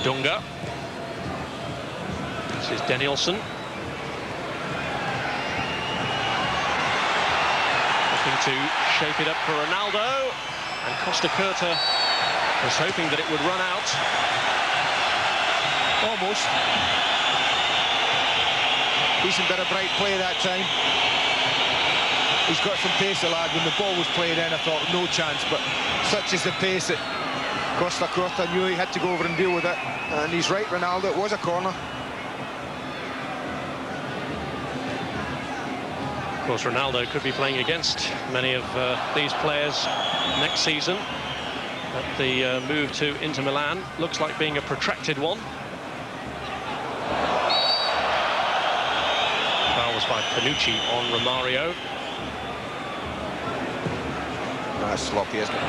Dunga. This is Danielson. Looking to shape it up for Ronaldo. And Costa Curta was hoping that it would run out. Almost. Decent bit of bright play that time. He's got some pace, the lad. When the ball was played in, I thought no chance, but such is the pace that Costa Curta knew he had to go over and deal with it. And he's right, Ronaldo, it was a corner. Of course, Ronaldo could be playing against many of these players next season. But the move to Inter Milan looks like being a protracted one. Foul was by Panucci on Romario. That's sloppy, isn't it?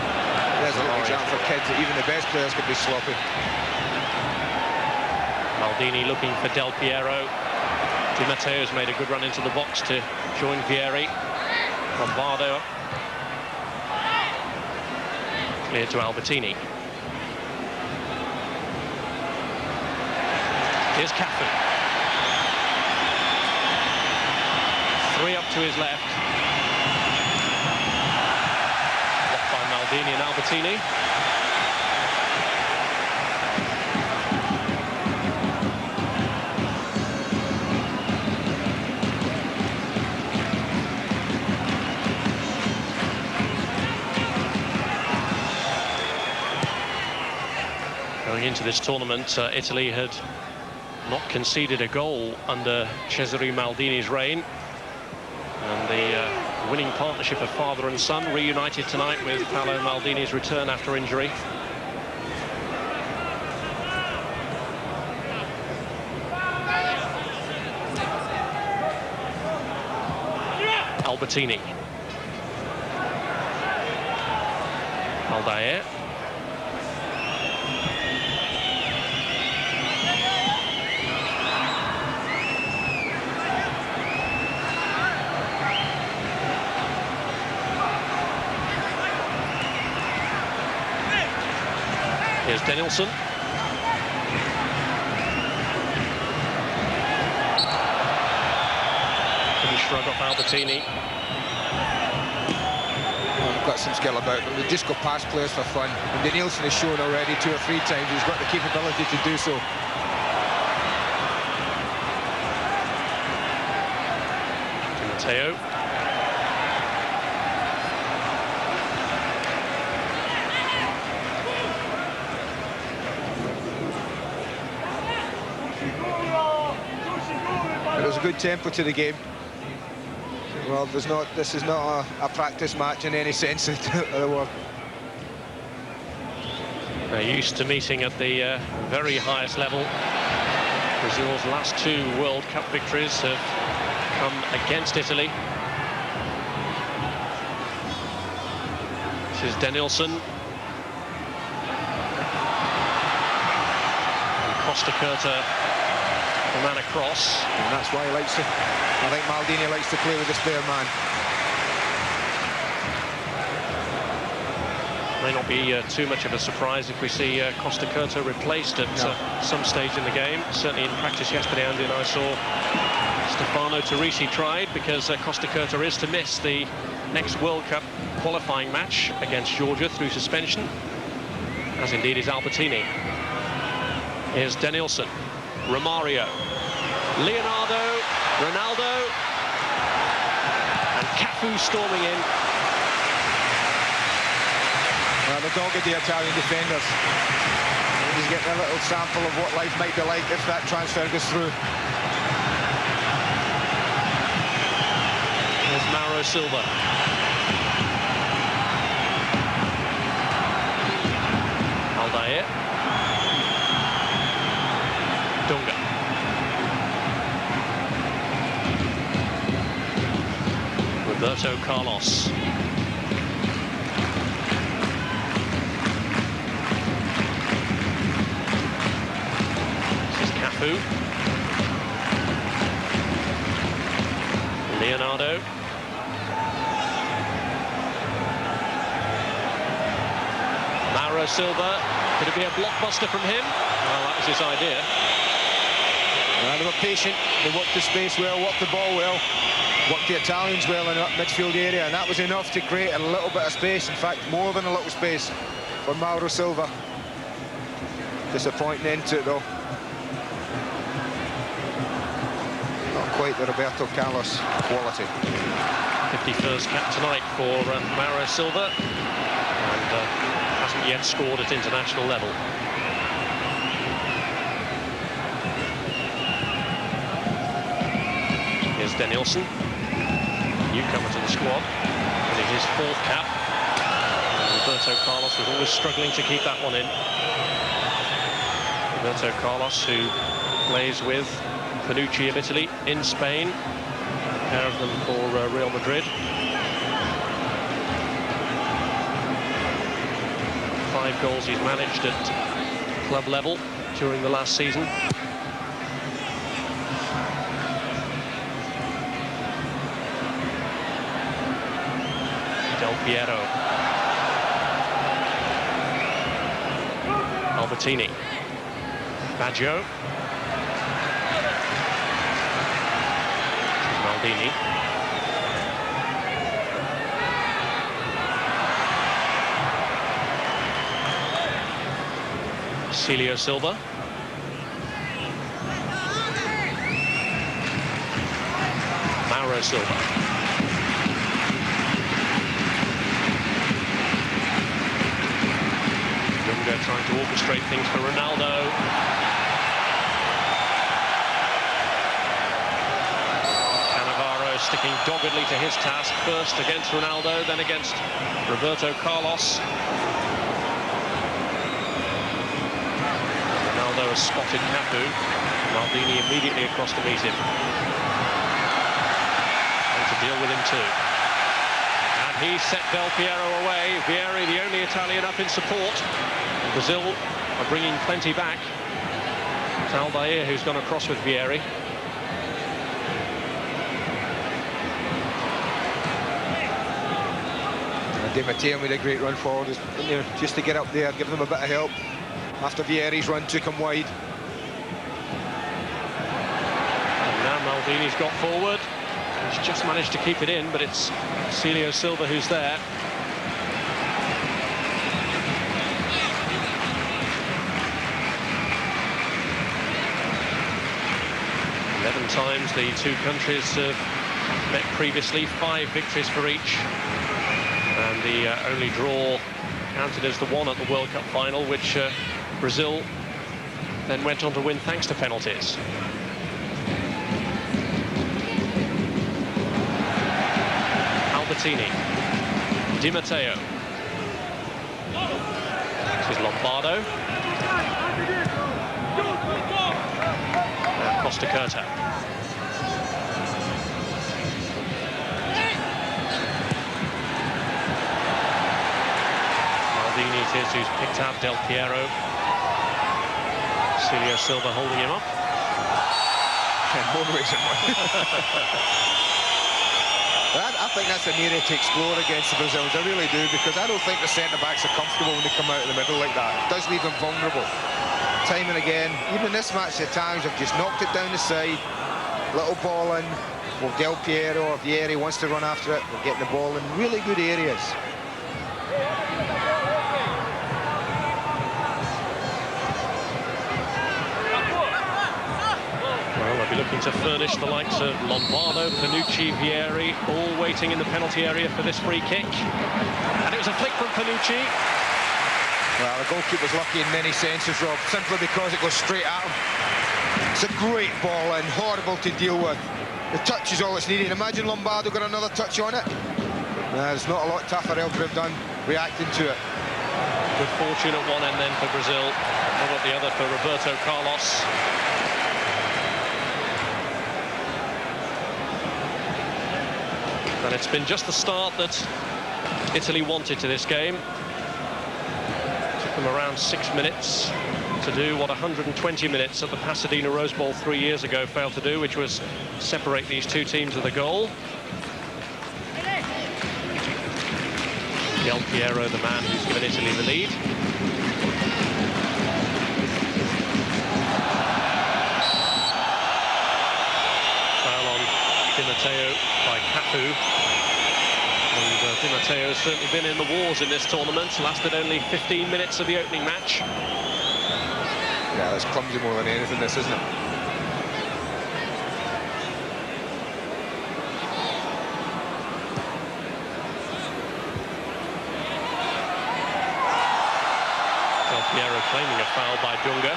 There's a little example for kids that even the best players could be sloppy. Maldini looking for Del Piero. Di Matteo's made a good run into the box to join Vieri. Lombardo. Clear to Albertini. Here's Cafu. 3 up to his left. Blocked by Maldini and Albertini. Going into this tournament, Italy had not conceded a goal under Cesare Maldini's reign. And the winning partnership of father and son reunited tonight with Paolo Maldini's return after injury. Albertini. Aldair. Here's Danielson. Couldn't shrug off Albertini. Well, they've got some skill about them. They just go past players for fun. And Danielson has shown already 2 or 3 times he's got the capability to do so. Di Matteo. There's a good tempo to the game. Well, this is not a practice match in any sense of the word. They're used to meeting at the very highest level. Brazil's last 2 World Cup victories have come against Italy. This is Danielson. And Costa Curta, the man across. And that's why he likes to, I think Maldini likes to play with the spare man. May not be too much of a surprise if we see Costa Curta replaced at some stage in the game. Certainly in practice yesterday, Andy and I saw Stefano Torrisi tried, because Costa Curta is to miss the next World Cup qualifying match against Georgia through suspension, as indeed is Albertini. Here's Danielson. Romario, Leonardo, Ronaldo, and Cafu storming in. Well, the dog of the Italian defenders. He's getting a little sample of what life might be like if that transfer goes through. Here's Mauro Silva. Aldair. Dunga. Roberto Carlos. This is Cafu. Leonardo. Mauro Silva. Could it be a blockbuster from him? Well, that was his idea. They were patient, they worked the space well, worked the ball well, worked the Italians well in that midfield area, and that was enough to create a little bit of space. In fact, more than a little space for Mauro Silva. Disappointing end to it, though. Not quite the Roberto Carlos quality. 51st cap tonight for Mauro Silva, and hasn't yet scored at international level. Here's Danielson, newcomer to the squad, winning his 4th cap. And Roberto Carlos was always struggling to keep that one in. Roberto Carlos, who plays with Panucci of Italy in Spain, a pair of them for Real Madrid. 5 goals he's managed at club level during the last season. Del Piero. Albertini. Baggio. Maldini. Celio Silva. Mauro Silva. Dunga trying to orchestrate things for Ronaldo. Cannavaro sticking doggedly to his task, first against Ronaldo, then against Roberto Carlos. Ronaldo has spotted Cafu. Maldini immediately across to meet him. And to deal with him too. And he set Del Piero away. Vieri, the only Italian up in support. Brazil are bringing plenty back. It's Aldair who's gone across with Vieri. Di Matteo made a great run forward, just to get up there, give them a bit of help after Vieri's run took him wide. And now Maldini's got forward. He's just managed to keep it in, but it's Celio Silva who's there. Times the two countries have met previously, 5 victories for each, and the only draw counted as the one at the World Cup final, which Brazil then went on to win thanks to penalties. Albertini, Di Matteo, this is Lombardo, and Costa Curta. It is who's picked out Del Piero. Celio Silva holding him up. More reason why. I think that's an area to explore against the Brazilians. I really do, because I don't think the centre-backs are comfortable when they come out in the middle like that. It does leave them vulnerable. Time and again, even in this match, the Italians have just knocked it down the side. Little ball in. Well, Del Piero or Vieri wants to run after it. They're getting the ball in really good areas. Looking to furnish the likes of Lombardo, Panucci, Vieri, all waiting in the penalty area for this free kick. And it was a flick from Panucci. Well, the goalkeeper's lucky in many senses, Rob, simply because it goes straight at him. It's a great ball and horrible to deal with. The touch is all that's needed. Imagine Lombardo got another touch on it. There's not a lot Taffarel could have done reacting to it. Good fortune at one end then for Brazil, not at the other for Roberto Carlos. And it's been just the start that Italy wanted to this game. It took them around 6 minutes to do what 120 minutes at the Pasadena Rose Bowl 3 years ago failed to do, which was separate these two teams at the goal. Del Piero, the man who's given Italy the lead. Matteo by Cafu. And Di Matteo has certainly been in the wars in this tournament. Lasted only 15 minutes of the opening match. Yeah, that's clumsy more than anything, this, isn't it? Del Piero claiming a foul by Dunga.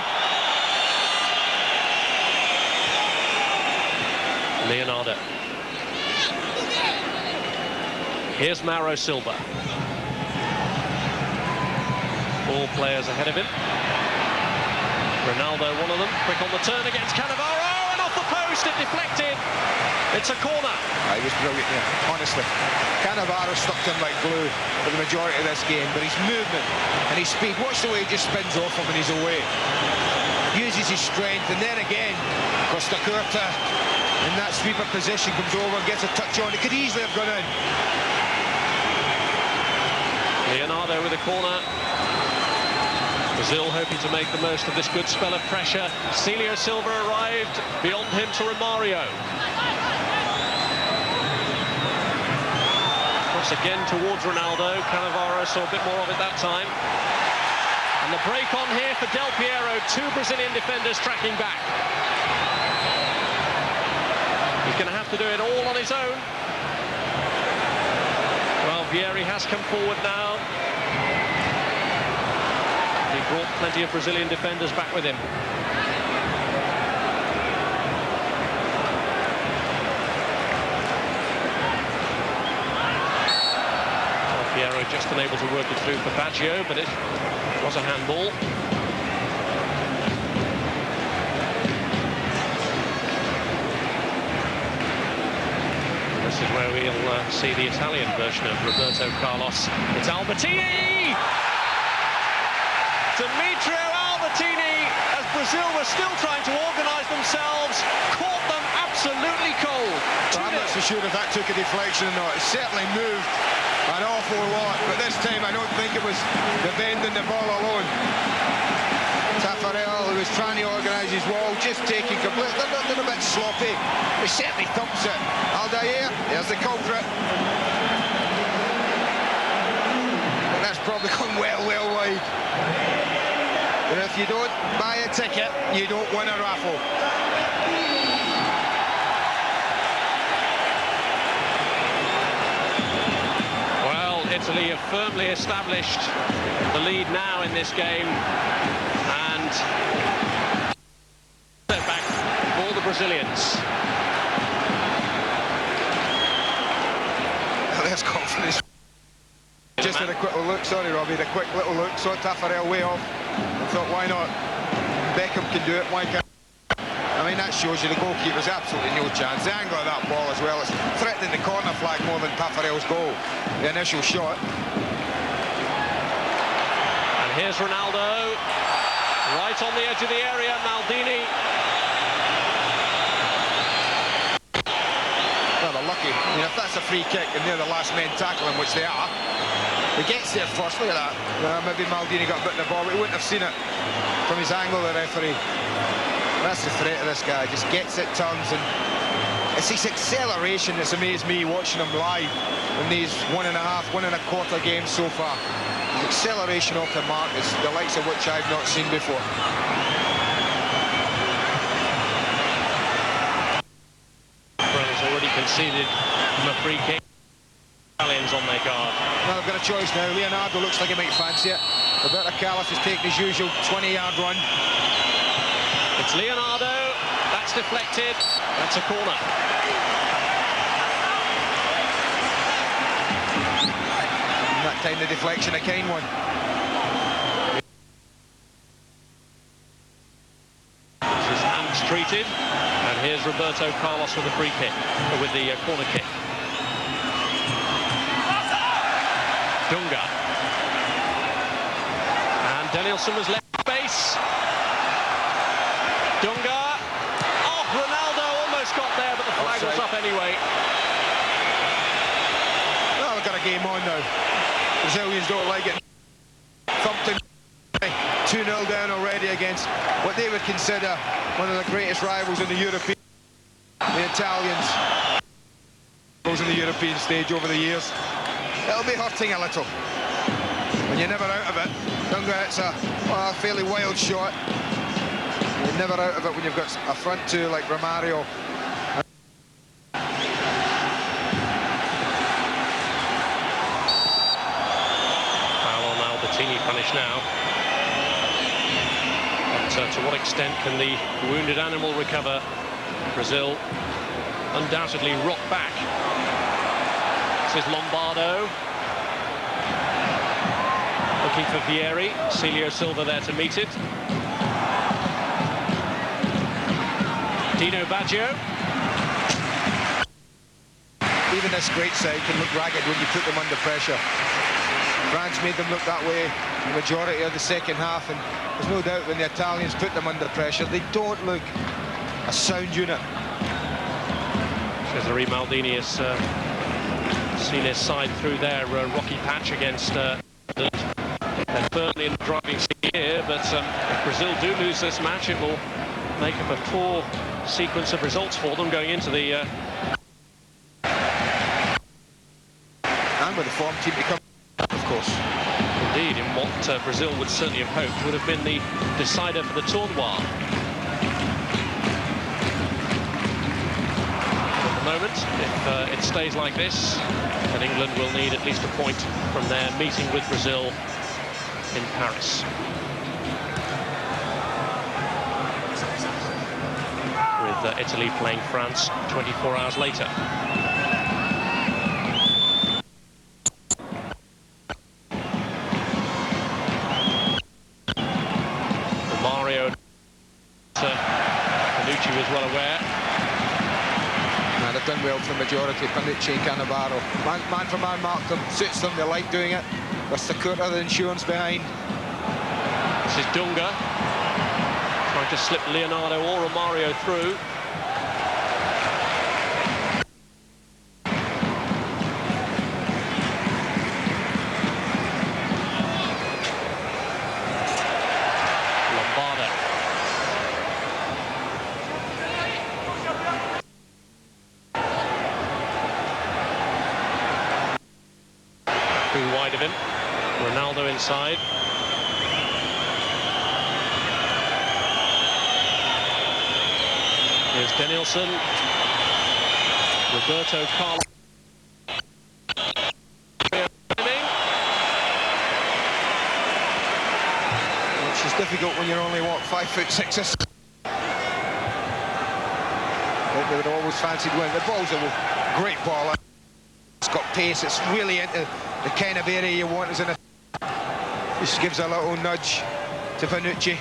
Leonardo. Here's Mauro Silva. All players ahead of him. Ronaldo, one of them, quick on the turn against Cannavaro, and off the post, it deflected. It's a corner. He was brilliant there, honestly. Cannavaro stuck to him like glue for the majority of this game, but his movement and his speed, watch the way he just spins off him when he's away. Uses his strength, and then again, Costa Curta in that sweeper position comes over and gets a touch on. It could easily have gone in. Leonardo with a corner. Brazil hoping to make the most of this good spell of pressure. Celio Silva arrived, beyond him to Romario. Cross again towards Ronaldo. Cannavaro saw a bit more of it that time. And the break on here for Del Piero. Two Brazilian defenders tracking back. He's going to have to do it all on his own. Well, Vieri has come forward now. He brought plenty of Brazilian defenders back with him. Del Piero just unable to work it through for Baggio, but it was a handball. This is where we'll see the Italian version of Roberto Carlos. It's Albertini! Demetrio Albertini, as Brazil were still trying to organise themselves, caught them absolutely cold. I'm not so sure if that took a deflection or not. It certainly moved an awful lot, but this time I don't think it was the bend in the ball alone. Taffarel, who was trying to organise his wall, just taking complete. They're a bit sloppy. He certainly thumps it. Aldair, there's the culprit. And that's probably gone well wide. And if you don't buy a ticket, you don't win a raffle. Well, Italy have firmly established the lead now in this game. And back for the Brazilians. There's confidence. Just had a quick look, sorry Robbie, a quick little look, saw Taffarel way off. I thought, why not? Beckham can do it, why can't I mean, that shows you the goalkeeper's absolutely no chance. The angle of that ball as well is threatening the corner flag more than Taffarel's goal, the initial shot. And here's Ronaldo, right on the edge of the area, Maldini. Well, they're lucky. I mean, if that's a free kick and they're the last men tackling, which they are, he gets there first, look at that. Maybe Maldini got a bit in the ball, but he wouldn't have seen it from his angle, the referee. That's the threat of this guy, just gets it, turns, and it's his acceleration that's amazed me watching him live in these 1.5, 1.25 games so far. His acceleration off the mark is the likes of which I've not seen before. Has already conceded from a free kick. Italians on their guard. Now they've got a choice now. Leonardo looks like he might fancy it. Roberto Carlos has taken his usual 20-yard run. It's Leonardo. That's deflected. That's a corner. And that time the deflection, a kind one. This is hands treated. And here's Roberto Carlos with the free kick, with the corner kick. Dunga. And Danielson was left base. Dunga. Oh, Ronaldo almost got there, but the flag was up anyway. Well, we've got a game on now. Brazilians don't like it. Thumped him 2-0 down already against what they would consider one of the greatest rivals in the European, the Italians. goals on the European stage over the years. It'll be hurting a little. When you're never out of it, Dunga hits a fairly wild shot. You're never out of it when you've got a front two like Romario. Foul on Albertini, punished now. But to what extent can the wounded animal recover? Brazil undoubtedly rock back. This is Lombardo. Looking for Vieri. Celio Silva there to meet it. Dino Baggio. Even this great side can look ragged when you put them under pressure. France made them look that way the majority of the second half, and there's no doubt when the Italians put them under pressure, they don't look a sound unit. Cesare Maldini has seen his side through their rocky patch against they're firmly in the driving seat here, but if Brazil do lose this match, it will make up a poor sequence of results for them going into the and with the form team to come, of course. Indeed, in what Brazil would certainly have hoped would have been the decider for the tournoi. At the moment, if it stays like this, then England will need at least a point from their meeting with Brazil in Paris. With Italy playing France 24 hours later. Mario, Panucci was well aware. And they've done well for the majority, Panucci and Cannavaro. Man for man marked them, suits them, they like doing it. With Sakura, the insurance behind. This is Dunga, trying to slip Leonardo or Romario through. Lombardo. Too wide of him. Ronaldo inside. Here's Danielson. Roberto Carlos. Which is difficult when you're only, what, 5'6". They would always fancied winning. The ball's a great ball. It's got pace. It's really into the kind of area you want as in a... Just gives a little nudge to Panucci.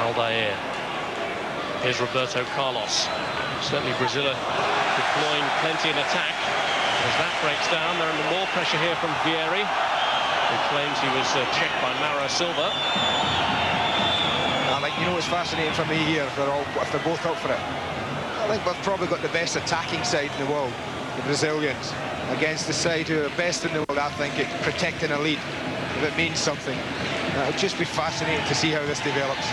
Aldair. Here's Roberto Carlos. Certainly Brazil are deploying plenty in attack. As that breaks down, they're under more pressure here from Vieri, who claims he was checked by Mauro Silva. You know what's fascinating for me here, if they're both up for it, I think we've probably got the best attacking side in the world, the Brazilians, against the side who are best in the world, I think, at protecting a lead, if it means something. It'll just be fascinating to see how this develops.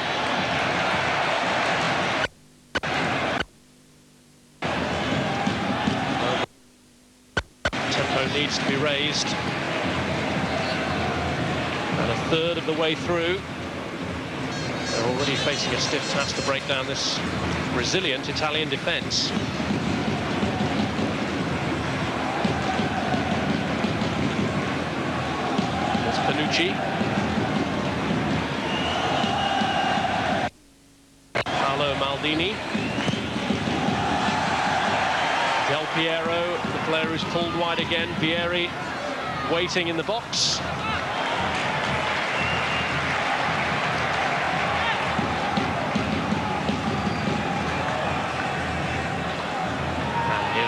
Tempo needs to be raised. And a third of the way through. They're already facing a stiff task to break down this resilient Italian defence. That's Panucci. Paolo Maldini. Del Piero, the player who's pulled wide again. Vieri waiting in the box.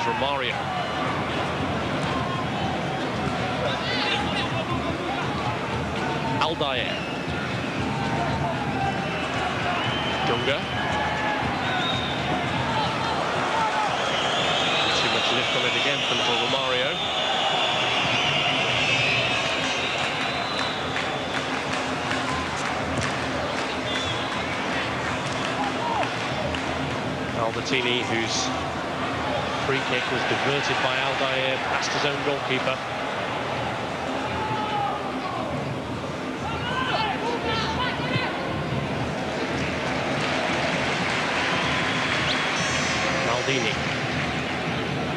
Romario. Aldair. Dunga. Too much lift on it again for little Romario. Albertini, whose free kick was diverted by Aldair past his own goalkeeper. Maldini.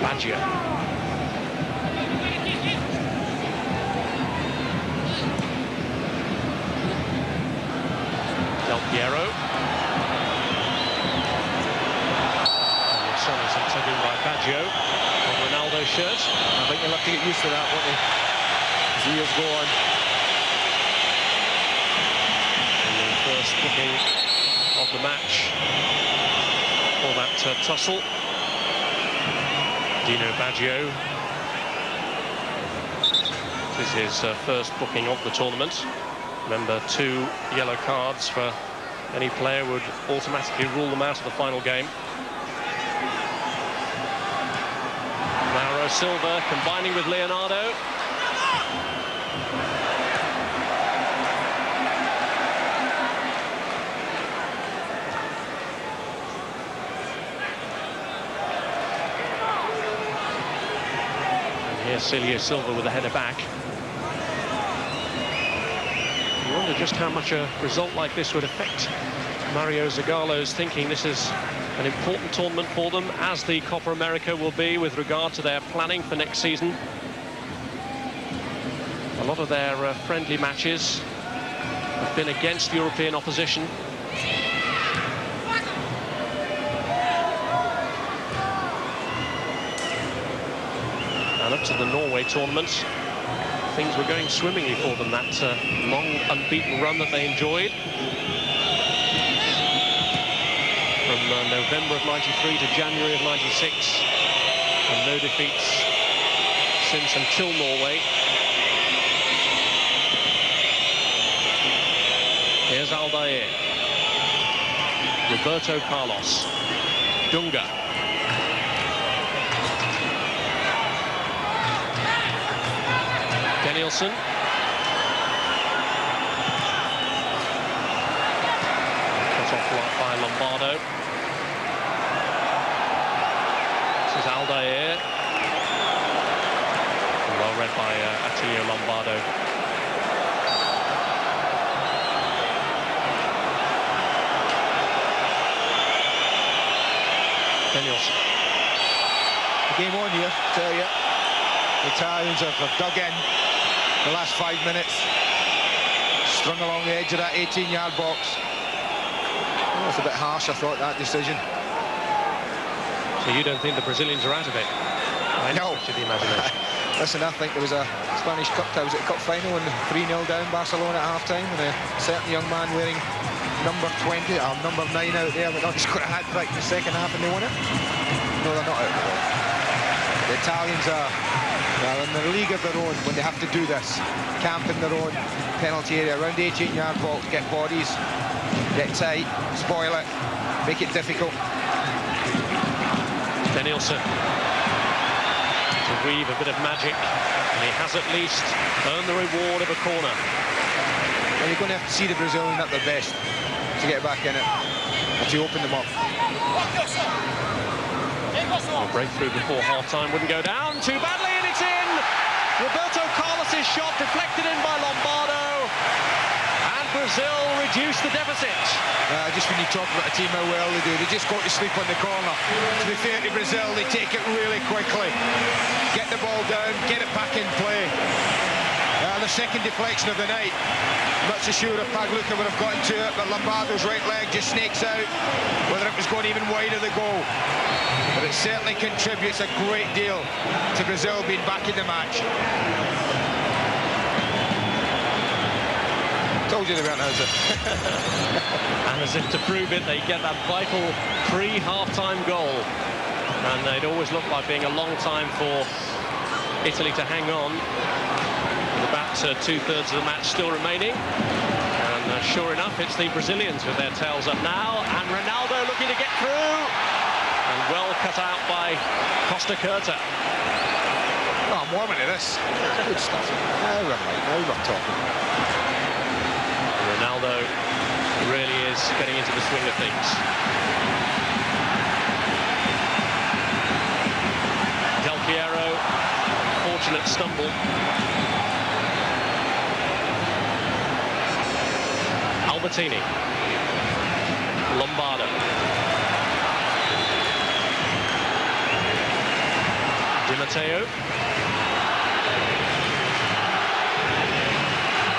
Baggio. Del Piero. Tugged in by Baggio on Ronaldo's shirt. I think you'll have to get used to that, won't you, as the years go on. And the first booking of the match for that tussle. Dino Baggio. This is his first booking of the tournament. Remember, 2 yellow cards for any player would automatically rule them out of the final game. Mauro Silva combining with Leonardo. And here's Celio Silva with a header back. You wonder just how much a result like this would affect Mario Zagallo's thinking. This is an important tournament for them, as the Copa America will be with regard to their planning for next season. A lot of their friendly matches have been against European opposition. And up to the Norway tournament, things were going swimmingly for them, that long unbeaten run that they enjoyed. From November of '93 to January of '96, and no defeats since until Norway. Here's Aldair. Roberto Carlos. Dunga. Danielson. Cut off by Lombardo. This is Aldair. Well read by Attilio Lombardo. Danielson. The game on here, tell you. The Italians have dug in the last 5 minutes. Strung along the edge of that 18-yard box. Oh, it's a bit harsh, I thought, that decision. So you don't think the Brazilians are out of it? No. To the imagination. Listen, I think there was a Spanish Cup, was it a cup final, and 3-0 down Barcelona at half-time, and a certain young man wearing number 20, or number 9 out there, but not just got a hat-trick in the second half and they won it. No, they're not out of it. The Italians are in their league of their own when they have to do this. Camp in their own penalty area, around the 18-yard box, get bodies, get tight, spoil it, make it difficult. Danielson to weave a bit of magic, and he has at least earned the reward of a corner. Well, you're going to have to see the Brazilians at their best to get back in it and to open them up. A breakthrough before half-time wouldn't go down too badly, and it's in! Roberto Carlos's shot deflected in by Lombardo, and Brazil reduced the deficit. Just when you talk about a team, how well they do, they just go to sleep on the corner. To be fair to Brazil, they take it really quickly. Get the ball down, get it back in play. The second deflection of the night. Not so sure if Pagluca would have gotten to it, but Lombardo's right leg just snakes out, whether it was going even wide of the goal. But it certainly contributes a great deal to Brazil being back in the match. Told you they weren't out of it. And as if to prove it, they get that vital pre-half-time goal. And it always looked like being a long time for Italy to hang on. About two-thirds of the match still remaining. And sure enough, it's the Brazilians with their tails up now. And Ronaldo looking to get through. And well cut out by Costa Curta. Oh, I'm warming to this. Good stuff. Now we're talking. Ronaldo really is getting into the swing of things. stumble. Albertini. Lombardo. Di Matteo.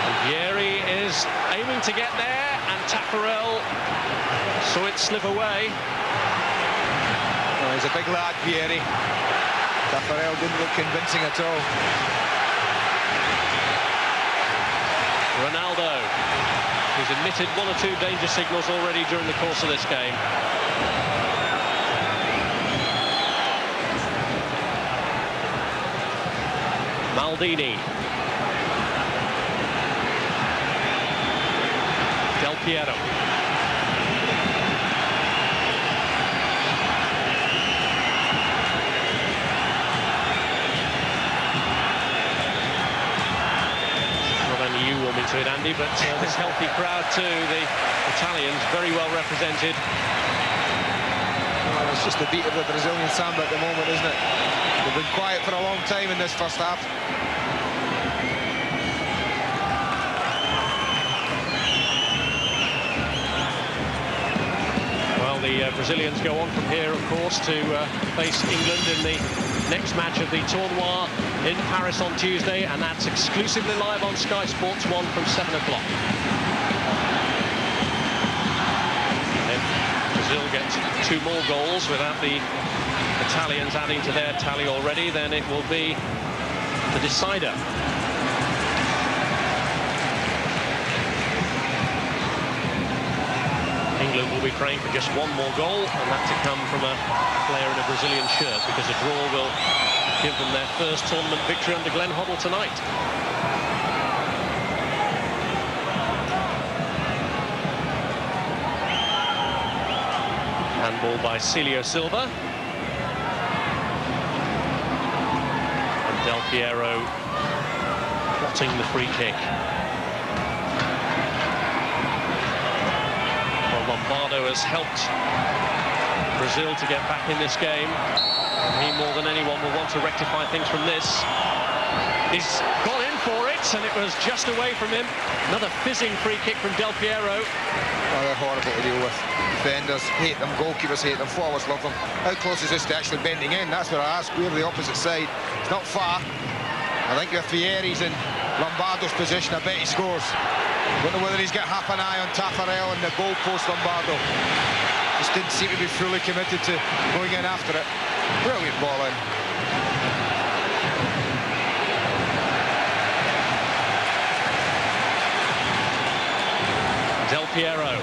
And Vieri is aiming to get there, and Taffarel saw it slip away. He's a big lad, Vieri. Taffarel didn't look convincing at all. Ronaldo, who's emitted 1 or 2 danger signals already during the course of this game. Maldini. Del Piero. Warming to it, Andy, but this healthy crowd too, the Italians very well represented. Well, it's just the beat of the Brazilian samba at the moment, isn't it? They've been quiet for a long time in this first half. Well, the Brazilians go on from here, of course, to face England in the next match of the Tournoi in Paris on Tuesday, and that's exclusively live on Sky Sports 1 from 7 o'clock. If Brazil gets 2 more goals without the Italians adding to their tally already, then it will be the decider. England will be praying for just 1 more goal, and that to come from a player in a Brazilian shirt, because a draw will give them their first tournament victory under Glenn Hoddle tonight. Handball by Celio Silva. And Del Piero plotting the free kick. Lombardo has helped Brazil to get back in this game. He, more than anyone, will want to rectify things from this. He's gone in for it, and it was just away from him. Another fizzing free kick from Del Piero. Oh, they're horrible to deal with. Defenders hate them, goalkeepers hate them, forwards love them. How close is this to actually bending in? That's what I ask. We're the opposite side. It's not far. I think if Vieri's in Lombardo's position, I bet he scores. Don't know whether he's got half an eye on Taffarel and the goalpost. Lombardo just didn't seem to be fully committed to going in after it. Brilliant ball in. Del Piero.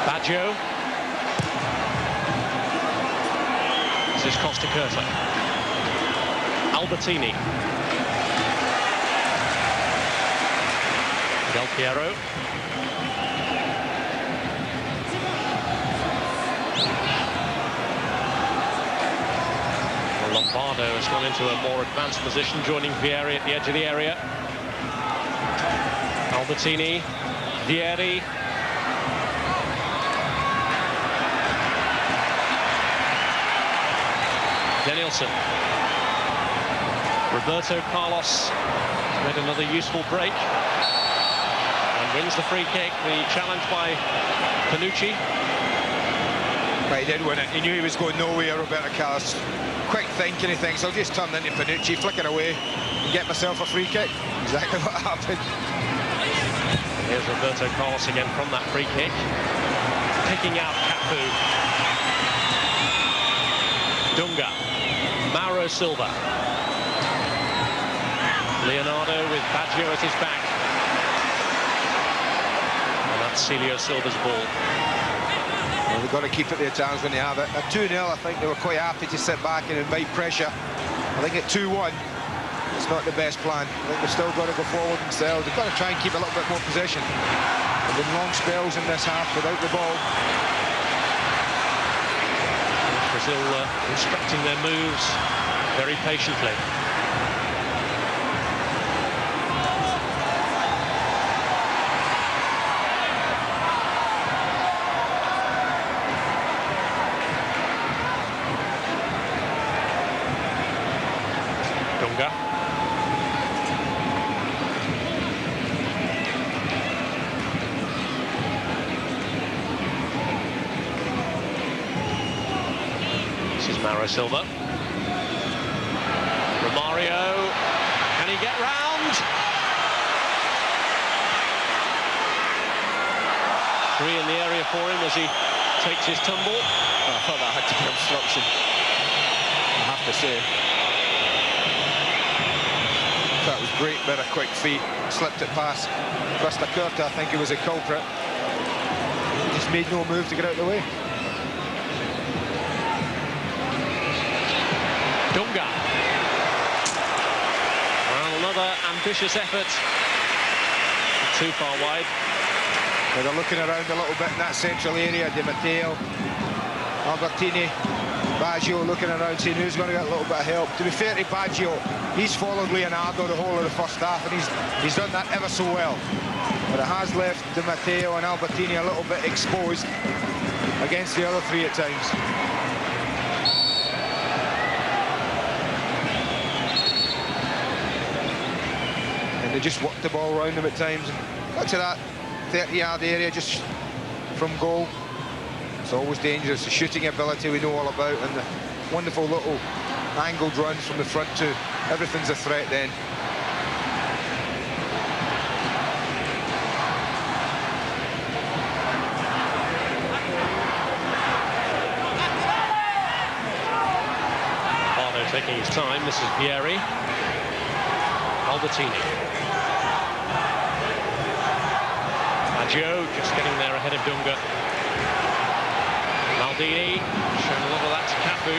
Baggio. This is Costa Curta. Albertini. Del Piero. Well, Lombardo has gone into a more advanced position, joining Vieri at the edge of the area. Albertini. Vieri. Danielson. Roberto Carlos made another useful break and wins the free kick. The challenge by Panucci. Right, he did win it. He knew he was going nowhere, Roberto Carlos. Quick thinking, he thinks, I'll just turn into Panucci, flick it away, and get myself a free kick. Exactly what happened. Here's Roberto Carlos again from that free kick. Picking out Cafu. Dunga. Mauro Silva. Leonardo with Baggio at his back. And that's Celio Silva's ball. Well, they've got to keep it the Italians when they have it. At 2-0, I think they were quite happy to sit back and invite pressure. I think at 2-1, it's not the best plan. I think they've still got to go forward themselves. They've got to try and keep a little bit more possession. There have been long spells in this half without the ball. Brazil instructing their moves very patiently. This is Mauro Silva. Romario, can he get round? 3 in the area for him as he takes his tumble. I thought that had to be obstruction, I have to say. That was great bit of quick feet, slipped it past Costa Curta. I think he was a culprit. He just made no move to get out of the way. Dunga. Well, another ambitious effort. Too far wide. They're looking around a little bit in that central area. Di Matteo, Albertini, Baggio looking around, saying who's going to get a little bit of help. To be fair to Baggio, he's followed Leonardo the whole of the first half, and he's done that ever so well. But it has left Di Matteo and Albertini a little bit exposed against the other 3 at times. And they just worked the ball around them at times. And got to that 30-yard area just from goal. It's always dangerous. The shooting ability we know all about, and the wonderful little angled runs from the front too. Everything's a threat then. Bardo taking his time. This is Vieri. Albertini. Baggio just getting there ahead of Dunga. Maldini showing a lot of that to Cafu.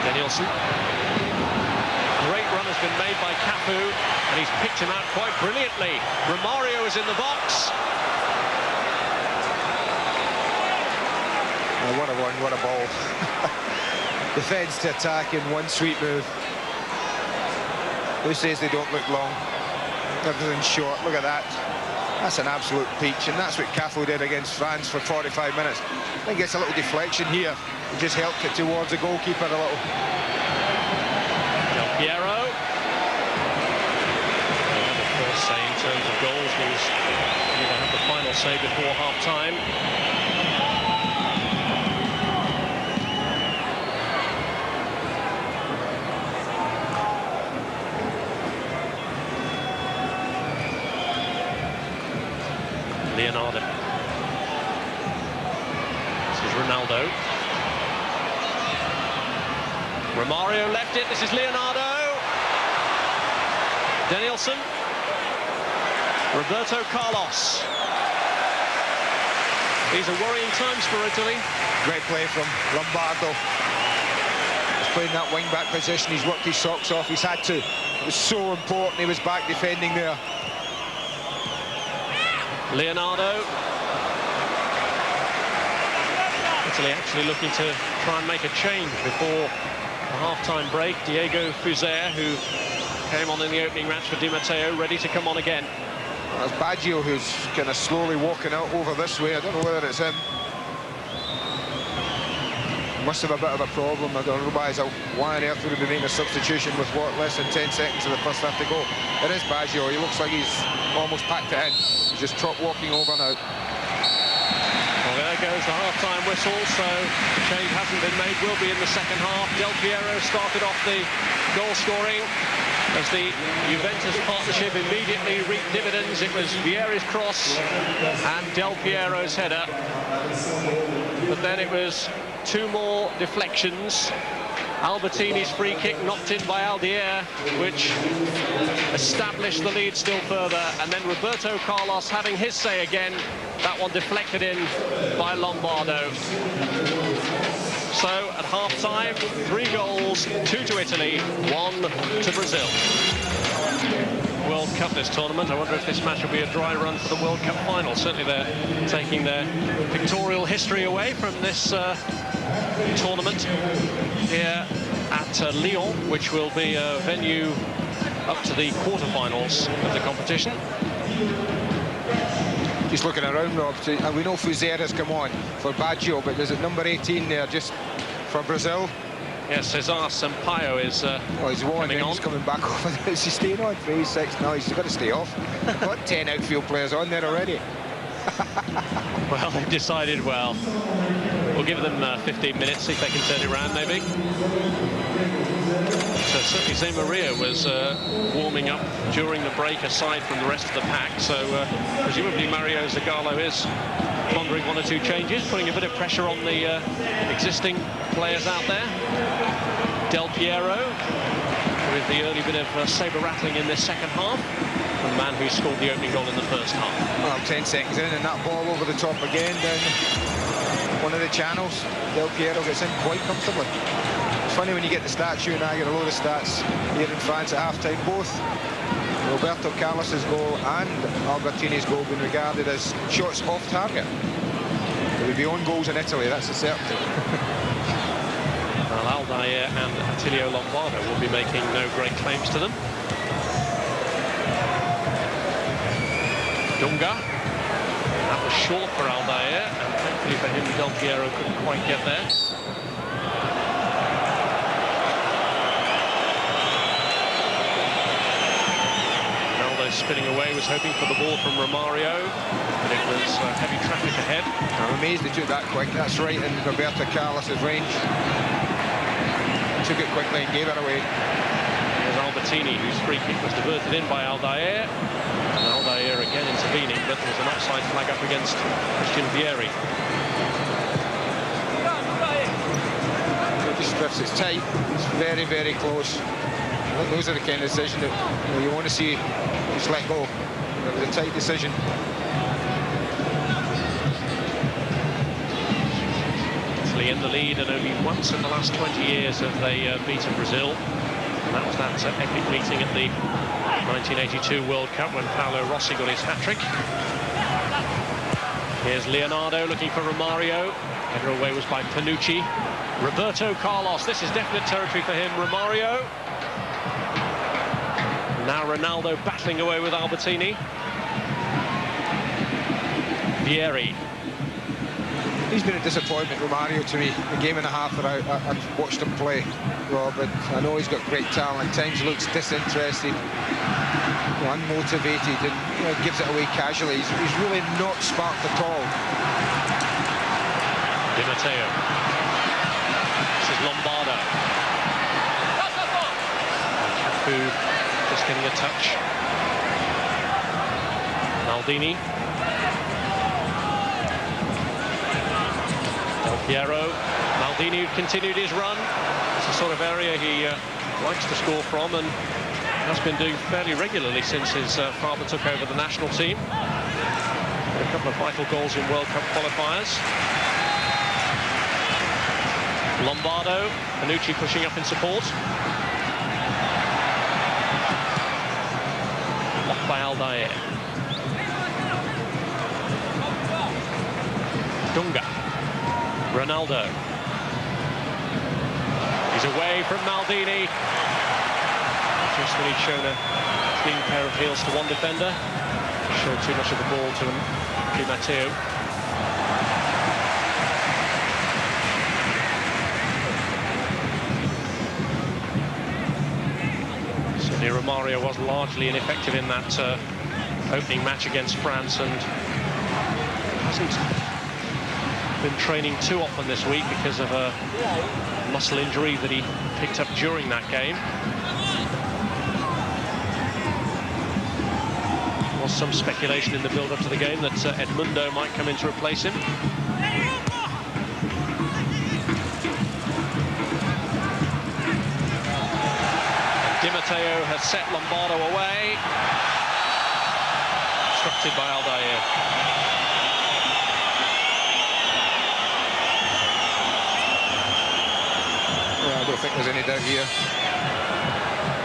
Danielson. Great run has been made by Cafu, and he's picked him out quite brilliantly. Romario is in the box. Oh, what a run, what a ball. Defence to attack in one sweet move. Who says they don't look long? Everything's short, look at that. That's an absolute peach, and that's what Cafu did against France for 45 minutes. I think it's a little deflection here. It just helped it towards the goalkeeper a little. Del Piero. And of course, say in terms of goals means you have the final say before half-time. Leonardo. This is Ronaldo. Romario left it. This is Leonardo. Danielson. Roberto Carlos. These are worrying times for Italy. Great play from Lombardo. He's playing that wing-back position. He's worked his socks off. He's had to. It was so important. He was back defending there. Leonardo. Italy actually looking to try and make a change before the half-time break. Diego Fuser, who came on in the opening match for Di Matteo, ready to come on again. That's Baggio who's kind of slowly walking out over this way. I don't know whether it's him. Must have a bit of a problem. I don't know why on earth would he be making a substitution with what, less than 10 seconds of the first half to go. It is Baggio. He looks like he's almost packed it in. He's just trot walking over now. Well, there goes the half-time whistle, so change hasn't been made, will be in the second half. Del Piero started off the goal scoring as the Juventus partnership immediately reaped dividends. It was Vieri's cross and Del Piero's header. But then it was 2 more deflections. Albertini's free kick knocked in by Aldier, which established the lead still further, and then Roberto Carlos having his say again. That one deflected in by Lombardo. So at half-time, 3 goals, 2 to Italy, 1 to Brazil. World Cup this tournament. I wonder if this match will be a dry run for the World Cup final. Certainly they're taking their pictorial history away from this tournament here at Lyon, which will be a venue up to the quarterfinals of the competition. Just looking around, Rob, and we know Fuser has come on for Baggio, but there's a number 18 there just for Brazil. Yes, Cesar Sampaio is he's coming on. He's coming back over there. Is he staying on for 6? No, he's got to stay off. Got 10 outfield players on there already. Well, they've decided, well, we'll give them 15 minutes, see if they can turn it around, maybe. So certainly Zé Maria was warming up during the break, aside from the rest of the pack. So presumably Mario Zagallo is pondering one or two changes, putting a bit of pressure on the existing players out there. Del Piero, with the early bit of sabre rattling in this second half, from the man who scored the opening goal in the first half. Well, 10 seconds in, and that ball over the top again down one of the channels. Del Piero gets in quite comfortably. It's funny when you get the stats, you and I get a load of stats here in France at half-time. Both Roberto Carlos's goal and Albertini's goal being regarded as shots off target. There would be own goals in Italy, that's a certainty. Well, Aldair and Attilio Lombardo will be making no great claims to them. Dunga. That was short for Aldair, and thankfully for him, Del Piero couldn't quite get there. Ronaldo spinning away, was hoping for the ball from Romario, but it was heavy traffic ahead. I'm amazed they took that quick. That's right in Roberto Carlos's range. Took it quickly and gave it away. There's Albertini, whose free kick was diverted in by Aldair. And Aldair again intervening, but there was an offside flag up against Christian Vieri. It just drifts. It's tight. It's very, very close. I think those are the kind of decisions that you want to see just let go. It was a tight decision. Italy in the lead, and only once in the last 20 years have they beaten Brazil. And that was that epic meeting at the 1982 World Cup when Paolo Rossi got his hat-trick. Here's Leonardo looking for Romario. Header away was by Panucci. Roberto Carlos, this is definite territory for him. Romario. Now Ronaldo battling away with Albertini. Vieri. He's been a disappointment, Romario, to me. The game and a half that I've watched him play, Robert. I know he's got great talent. At times looks disinterested, unmotivated, and gives it away casually. He's really not sparked at all. Di Matteo. This is Lombardo. Cafu just getting a touch. Maldini. Del Piero. Maldini continued his run. It's the sort of area he likes to score from, and has been doing fairly regularly since his father took over the national team. A couple of vital goals in World Cup qualifiers. Lombardo, Panucci pushing up in support. Blocked by Aldair. Dunga. Ronaldo. He's away from Maldini. Just when he'd shown a clean pair of heels to one defender. Showed too much of the ball to Di Matteo. Certainly Romario was largely ineffective in that opening match against France, and hasn't been training too often this week because of a muscle injury that he picked up during that game. There was some speculation in the build-up to the game that Edmundo might come in to replace him. And Di Matteo has set Lombardo away. Obstructed by Aldair. I don't think there's any doubt here.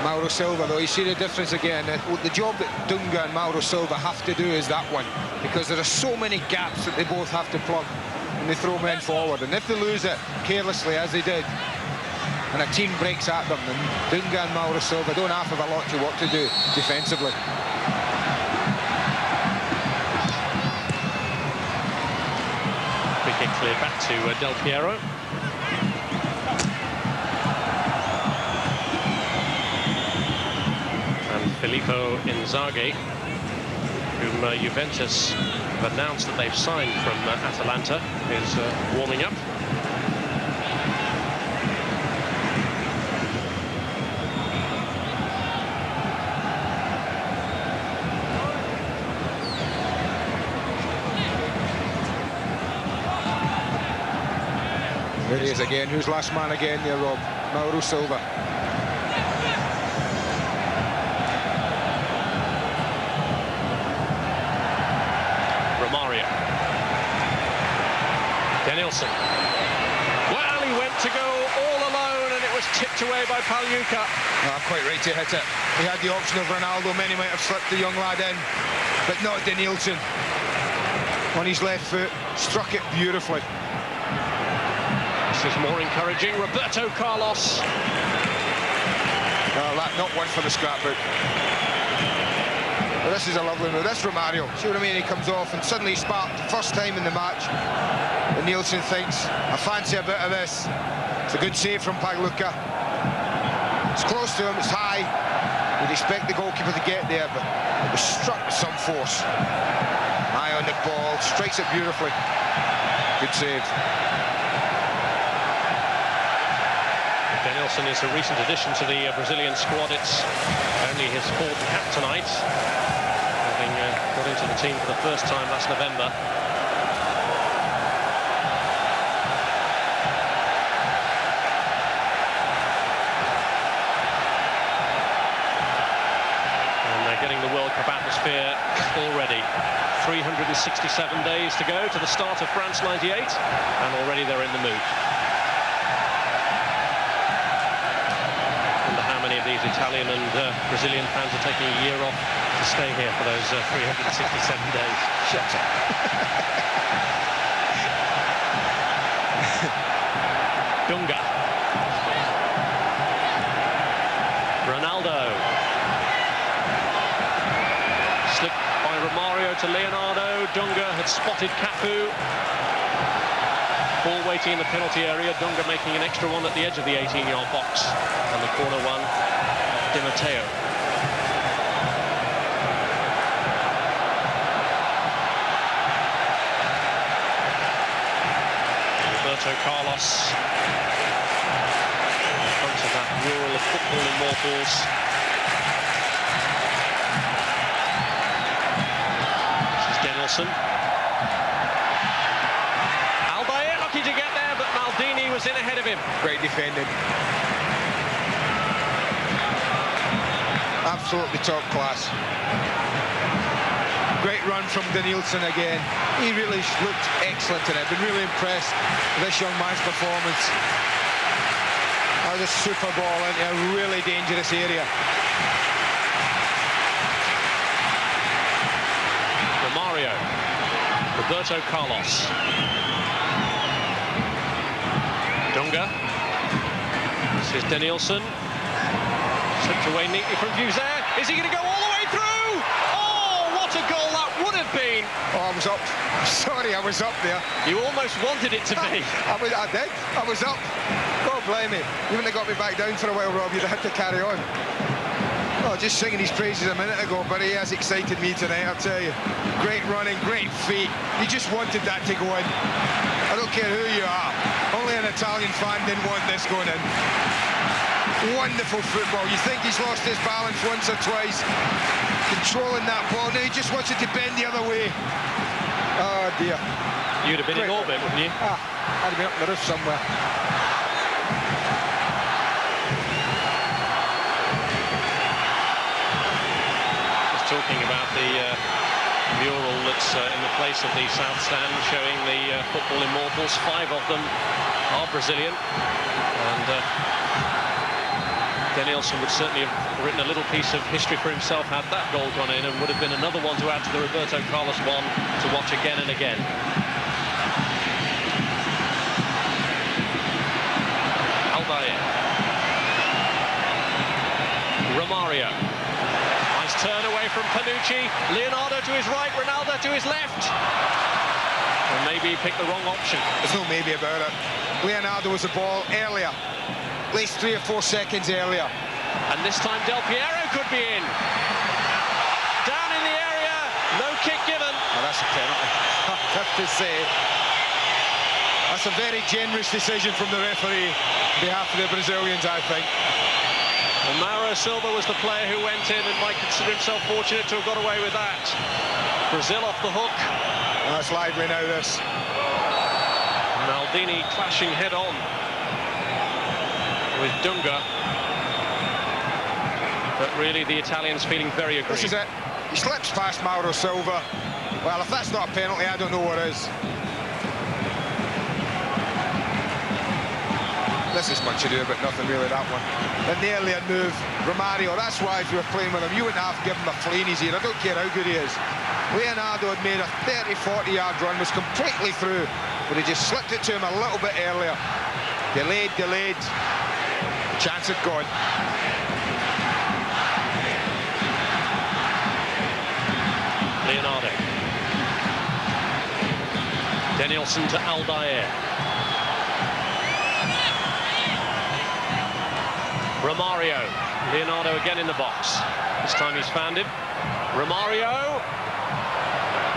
Mauro Silva, though, you see the difference again. The job that Dunga and Mauro Silva have to do is that one, because there are so many gaps that they both have to plug when they throw men forward. And if they lose it carelessly, as they did, and a team breaks at them, then Dunga and Mauro Silva don't have a lot to work to do defensively. Free kick cleared back to Del Piero. Filippo Inzaghi, who Juventus have announced that they've signed from Atalanta, is warming up. There he is again. Who's last man again there, Rob? Mauro Silva. Romario. Danielson. Well, he went to go all alone and it was tipped away by Pagliuca. Quite right to hit it. He had the option of Ronaldo. Many might have slipped the young lad in, but not Danielson. On his left foot, struck it beautifully. This is more encouraging. Roberto Carlos. Not one for the scrapbook. But this is a lovely move. That's Romario. See what I mean? He comes off and suddenly sparked first time in the match. And Nielsen thinks, I fancy a bit of this. It's a good save from Pagliuca. It's close to him, it's high. You'd expect the goalkeeper to get there, but it was struck with some force. Eye on the ball, strikes it beautifully. Good save. Danielson is a recent addition to the Brazilian squad. It's only his fourth cap tonight, having got into the team for the first time last November. And they're getting the World Cup atmosphere already. 367 days to go to the start of France '98, and already they're in the mood. Many of these Italian and Brazilian fans are taking a year off to stay here for those 367 days. Shut up. Dunga. Ronaldo. Slipped by Romario to Leonardo. Dunga had spotted Cafu. Ball waiting in the penalty area. Dunga making an extra one at the edge of the 18-yard box. And the corner one, Di Matteo. Roberto Carlos. In front of that mural of football immortals. This is Danielson. To get there, but Maldini was in ahead of him. Great defending. Absolutely top class. Great run from Danielson again. He really looked excellent in it. Been really impressed with this young man's performance. Oh, this super ball into a really dangerous area. Romario. Roberto Carlos. Dunga. This is Danielson. Slipped away neatly from views there. Is he going to go all the way through? Oh, what a goal that would have been. Oh, I was up. Sorry, I was up there. You almost wanted it to be. I did. I was up. God blame me. You wouldn't have got me back down for a while, Rob. You'd have had to carry on. Oh, just singing his praises a minute ago, but he has excited me tonight, I'll tell you. Great running, great feet. He just wanted that to go in. I don't care who you are. Only an Italian fan didn't want this going in. Wonderful football. You think he's lost his balance once or twice. Controlling that ball. Now he just wants it to bend the other way. Oh, dear. You'd have been in orbit, wouldn't you? I'd have been up the roof somewhere. Talking about the mural that's in the place of the South Stand, showing the football immortals. 5 of them are Brazilian, and Danielson would certainly have written a little piece of history for himself had that goal gone in, and would have been another one to add to the Roberto Carlos one to watch again and again. Albaye. Romario. Turn away from Panucci. Leonardo to his right, Ronaldo to his left. And maybe he picked the wrong option. There's no maybe about it. Leonardo was the ball earlier. At least 3 or 4 seconds earlier. And this time Del Piero could be in. Down in the area. No kick a penalty. I have to say, that's a very generous decision from the referee on behalf of the Brazilians, I think. Well, Mauro Silva was the player who went in and might consider himself fortunate to have got away with that. Brazil off the hook. And that's lively now, this. Maldini clashing head-on with Dunga. But really, the Italians feeling very aggrieved. This is it. He slips past Mauro Silva. Well, if that's not a penalty, I don't know what is. This is much ado about nothing, really, that one. And the earlier move, Romario, that's why if you were playing with him, you wouldn't have to give him a flea in his ear. I don't care how good he is. Leonardo had made a 30, 40-yard run, was completely through, but he just slipped it to him a little bit earlier. Delayed. Chance had gone. Leonardo. Danielson to Aldair. Romario. Leonardo again in the box. This time he's found him. Romario.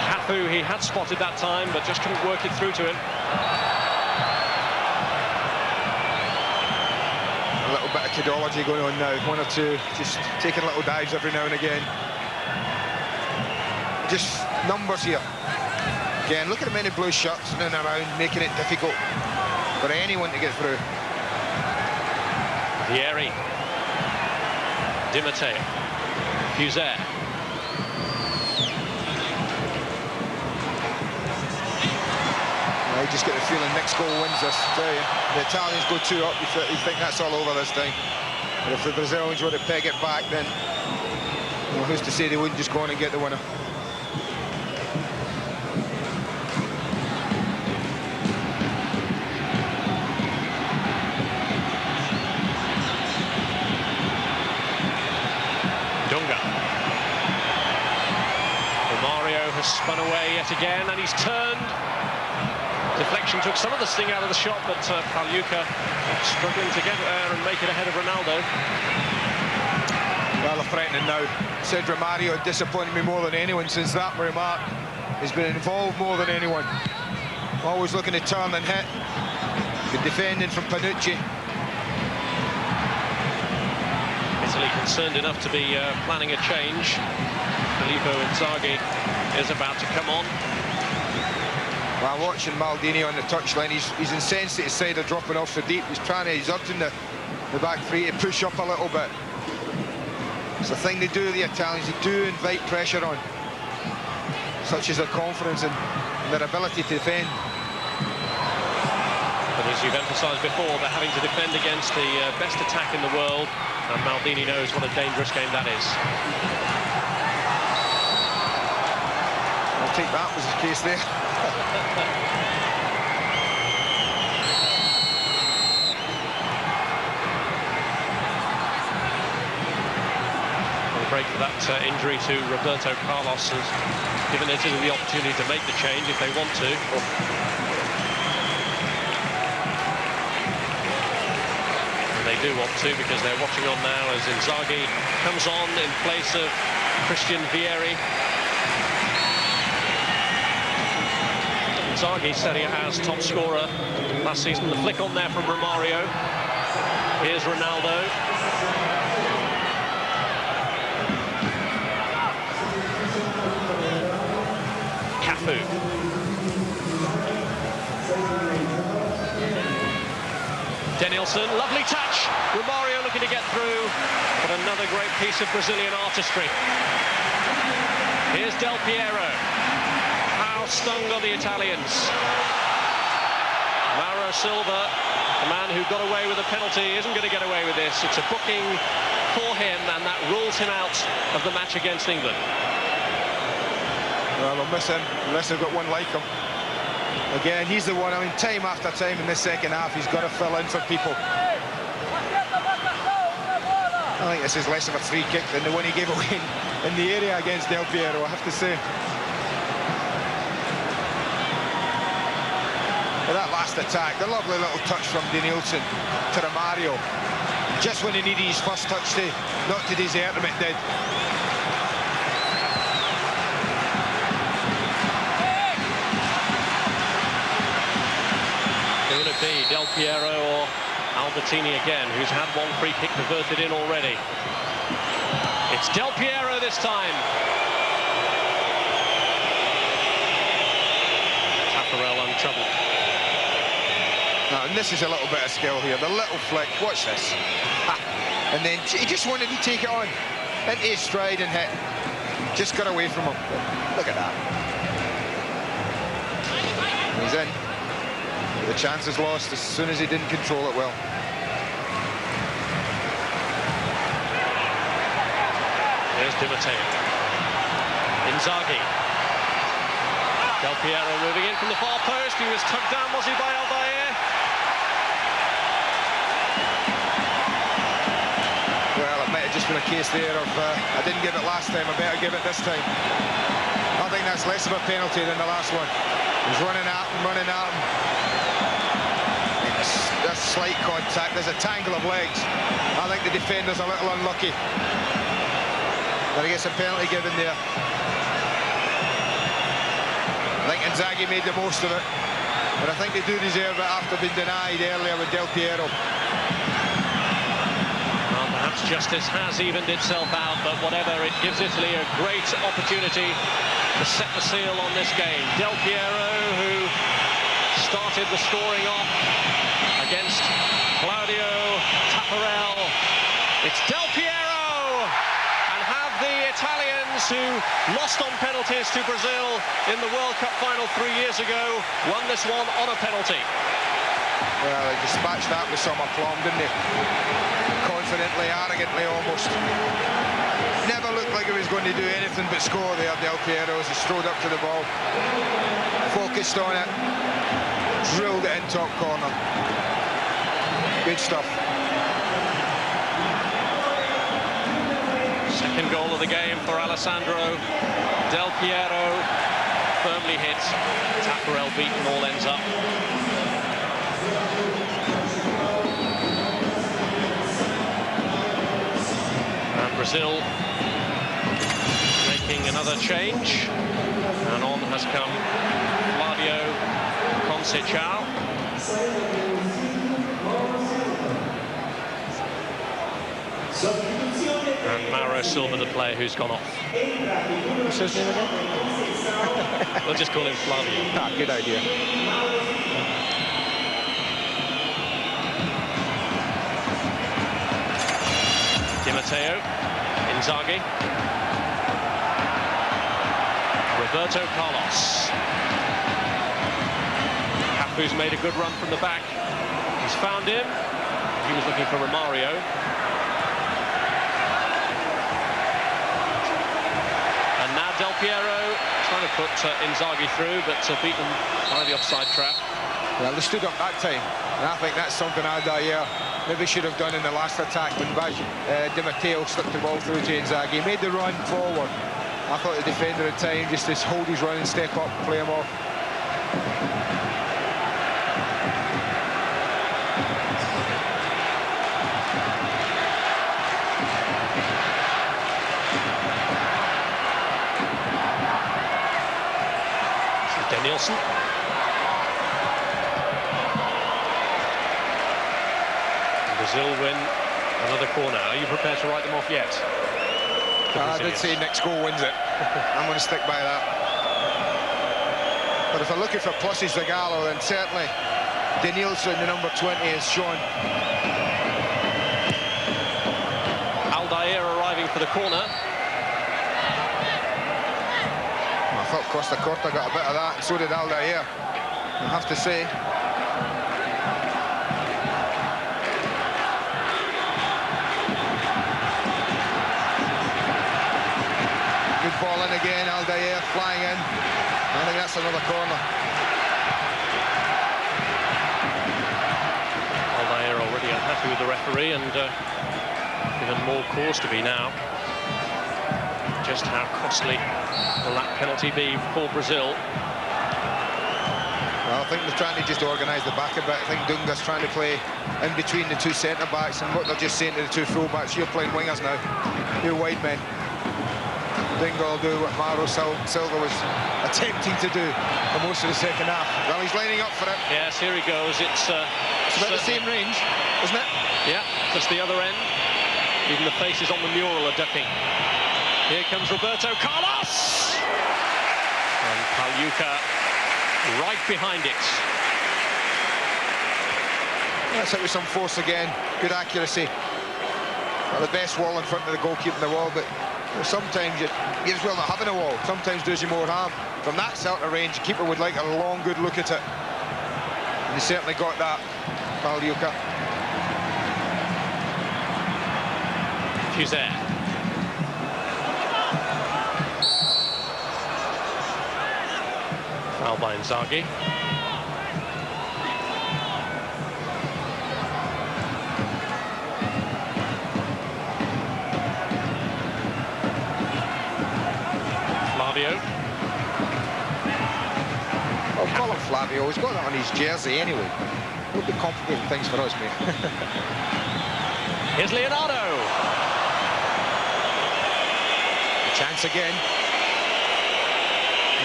Cafu, he had spotted that time, but just couldn't work it through to him. A little bit of kidology going on now. One or two just taking little dives every now and again. Just numbers here. Again, look at the many blue shirts running around, making it difficult for anyone to get through. Vieri. Di Matteo. Fuser. I just get the feeling next goal wins this. Tell you, the Italians go 2 up, you think that's all over this time. But if the Brazilians were to peg it back, then well, who's to say they wouldn't just go on and get the winner? Dunga. Romario has spun away yet again, and he's turned. Deflection took some of the sting out of the shot, but Pagliuca struggling to get there and make it ahead of Ronaldo. Well, they're threatening now. Said Romario disappointed me more than anyone since that remark. He's been involved more than anyone. Always looking to turn and hit. Good defending from Panucci. Italy concerned enough to be planning a change. Filippo Inzaghi is about to come on. Well, watching Maldini on the touchline, he's incensed at his side of dropping off so deep. He's urging the back three to push up a little bit. It's the thing they do, the Italians, they do invite pressure on. Such as their confidence and their ability to defend. But as you've emphasised before, they're having to defend against the best attack in the world, and Maldini knows what a dangerous game that is. I'll take that was the case there. The break for that injury to Roberto Carlos has given Italy the opportunity to make the change if they want to. And they do want to, because they're watching on now as Inzaghi comes on in place of Christian Vieri. Inzaghi Serie A's top scorer last season. The flick on there from Romario. Here's Ronaldo. Cafu. Danielson, lovely touch. Romario looking to get through, but another great piece of Brazilian artistry. Here's Del Piero. How stung are the Italians? Mauro Silva, the man who got away with a penalty, isn't going to get away with this. It's a booking for him, and that rules him out of the match against England. Well, they'll miss him unless they've got one like him. Again, he's the one, I mean, time after time in this second half, he's got to fill in for people. I think this is less of a free kick than the one he gave away in the area against Del Piero, I have to say. But that last attack, the lovely little touch from Danielson to Romario. Just when he needed his first touch to not to desert him, it did. Del Piero or Albertini again, who's had one free kick diverted in already. It's Del Piero this time. Taffarel untroubled. Now, and this is a little bit of skill here. The little flick, watch this. And then he just wanted to take it on into his stride and hit. Just got away from him. Look at that. He's in. The chance is lost as soon as he didn't control it well. There's Di Matteo. Inzaghi. Del Piero moving in from the far post. He was tugged down, was he, by Aldair? Well, it might have just been a case there of I didn't give it last time, I better give it this time. I think that's less of a penalty than the last one. He's running at him, running at him. That's slight contact. There's a tangle of legs. I think the defender's a little unlucky. But he gets a penalty given there. I think Inzaghi made the most of it. But I think they do deserve it after being denied earlier with Del Piero. Well, perhaps justice has evened itself out, but whatever, it gives Italy a great opportunity to set the seal on this game. Del Piero, who started the scoring off against Claudio Taffarel. It's Del Piero, and have the Italians, who lost on penalties to Brazil in the World Cup final 3 years ago, won this one on a penalty. Well, they dispatched that with some aplomb, didn't they? Confidently, arrogantly almost. Never looked like he was going to do anything but score there, Del Piero, as he strode up to the ball. Focused on it. Drilled it in top corner. Good stuff. Second goal of the game for Alessandro. Del Piero firmly hit. Taffarel beaten, all ends up. And Brazil making another change. And on has come Flavio Conceição. And Mauro Silva, the player who's gone off. What's his name again? We'll just call him Flavio. Ah, good idea. Di Matteo, Inzaghi. Roberto Carlos. Cafu's made a good run from the back. He's found him. He was looking for Romario. And now Del Piero trying to put Inzaghi through, but beaten by the offside trap. Well, they stood up that time, and I think that's something Aldair maybe should have done in the last attack when Di Matteo stuck the ball through to Inzaghi. He made the run forward. I thought the defender had time just to hold his run and step up and play him off. Danielson. Brazil win another corner. Are you prepared to write them off yet? I did say next goal wins it. I'm going to stick by that. But if I'm looking for pluses to Gallo, then certainly Danielson, the number 20, has shown. Aldair arriving for the corner. I thought Costa Curta got a bit of that, and so did Aldair, I have to say. Good ball in again, Aldair flying in. I think that's another corner. Aldair already unhappy with the referee, and even more cause to be now. Just how costly will that penalty be for Brazil? Well, I think they're trying to just organise the back a bit. I think Dunga's trying to play in between the two centre-backs, and what they're just saying to the two full-backs, you're playing wingers now, you're wide men. Dingle will do what Mauro Silva was attempting to do for most of the second half. Well, he's lining up for it. Yes, here he goes. It's about the same range, isn't it? Yeah, just the other end. Even the faces on the mural are ducking. Here comes Roberto Carlos! And Pagliuca right behind it. That's hit with some force again. Good accuracy. Not the best wall in front of the goalkeeper in the wall, but sometimes you as well not having a wall. Sometimes does you more harm. From that sort of range, the keeper would like a long, good look at it. And he certainly got that, Pagliuca. Fuser. Foul by Inzaghi. Flavio. I'll call him Flavio. He's got that on his jersey anyway. It'll be complicating things for us, mate. Here's Leonardo. Chance again.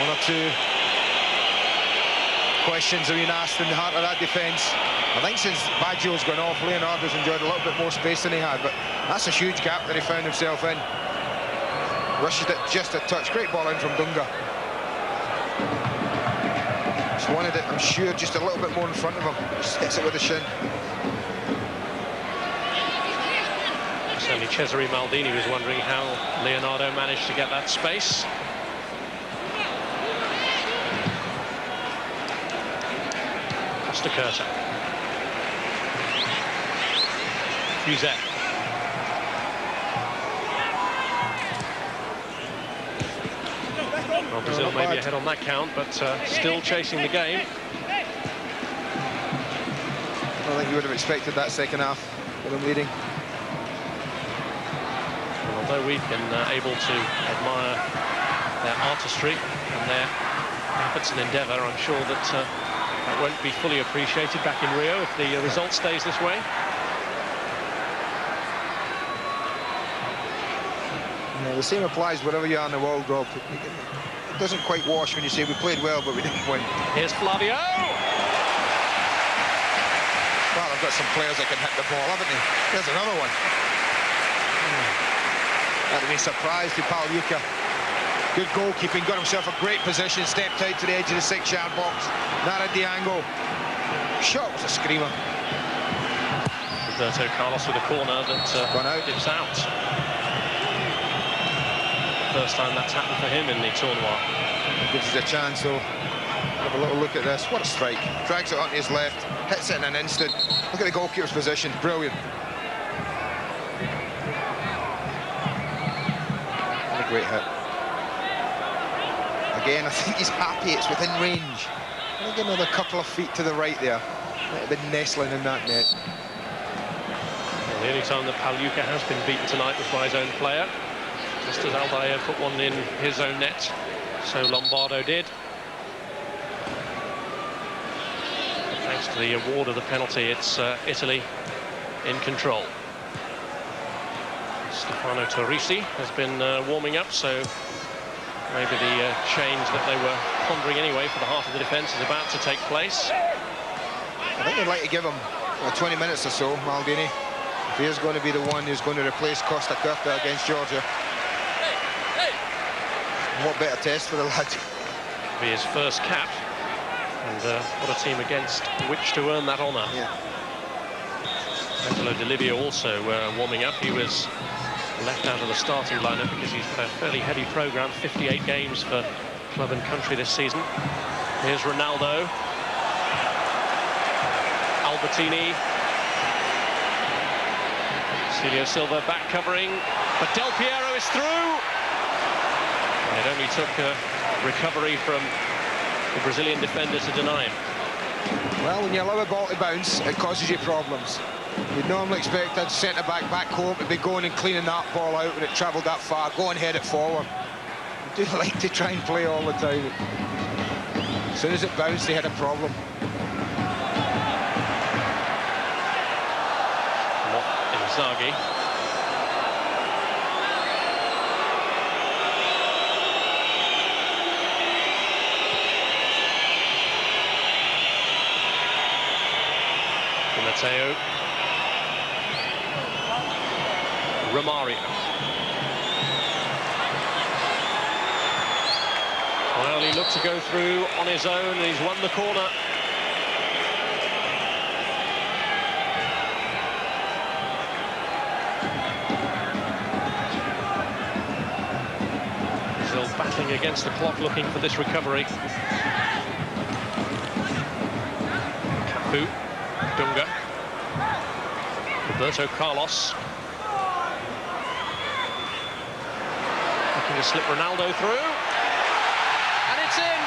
One or two questions have been asked in the heart of that defence. I think since Baggio's gone off, Leonardo's enjoyed a little bit more space than he had, but that's a huge gap that he found himself in. Rushed it just a touch. Great ball in from Dunga. Just wanted it, I'm sure, just a little bit more in front of him. Just hits it with the shin. Certainly Cesare Maldini was wondering how Leonardo managed to get that space. Costa Curta. Fuser. Well, Brazil may be ahead on that count, but still chasing the game. I think you would have expected that second half with them leading. Although we've been able to admire their artistry and their efforts and endeavour, I'm sure that that won't be fully appreciated back in Rio if the result stays this way. Yeah, the same applies wherever you are in the world, Rob. It doesn't quite wash when you say we played well, but we didn't win. Here's Flavio. Well, they've got some players that can hit the ball, haven't they? There's another one. I'd be surprised if Pagliuca. Good goalkeeping, got himself a great position, stepped out to the edge of the 6-yard box, narrowed the angle. Shot was a screamer. Roberto Carlos with a corner that dips out. First time that's happened for him in the tournoi. Gives us a chance, though. Have a little look at this. What a strike. Drags it onto his left, hits it in an instant. Look at the goalkeeper's position. Brilliant. What a great hit. Again, I think he's happy it's within range. I think another couple of feet to the right there. Might have been nestling in that net. Well, the only time that Pagliuca has been beaten tonight was by his own player. Just as Aldair put one in his own net, so Lombardo did. Thanks to the award of the penalty, it's Italy in control. Stefano Torrisi has been warming up, so maybe the change that they were pondering anyway for the heart of the defence is about to take place. I think they'd like to give him 20 minutes or so, Maldini. If he is going to be the one who's going to replace Costa Curta against Georgia. What better test for the lad? It'll be his first cap, and what a team against which to earn that honour. Yeah. Angelo Di Livio also warming up. He was left out of the starting lineup because he's had a fairly heavy programme, 58 games for club and country this season. Here's Ronaldo. Albertini. Celio Silva back covering, but Del Piero is through. It only took a recovery from the Brazilian defender to deny him. Well, when you allow a ball to bounce, it causes you problems. You'd normally expect that centre-back back home to be going and cleaning that ball out when it travelled that far, go and head it forward. They do like to try and play all the time. As soon as it bounced, they had a problem. Inzaghi. Matteo. Romario. Well, he looked to go through on his own, and he's won the corner. Still battling against the clock, looking for this recovery. Cafu, Dunga, Roberto Carlos. Looking to slip Ronaldo through. And it's in.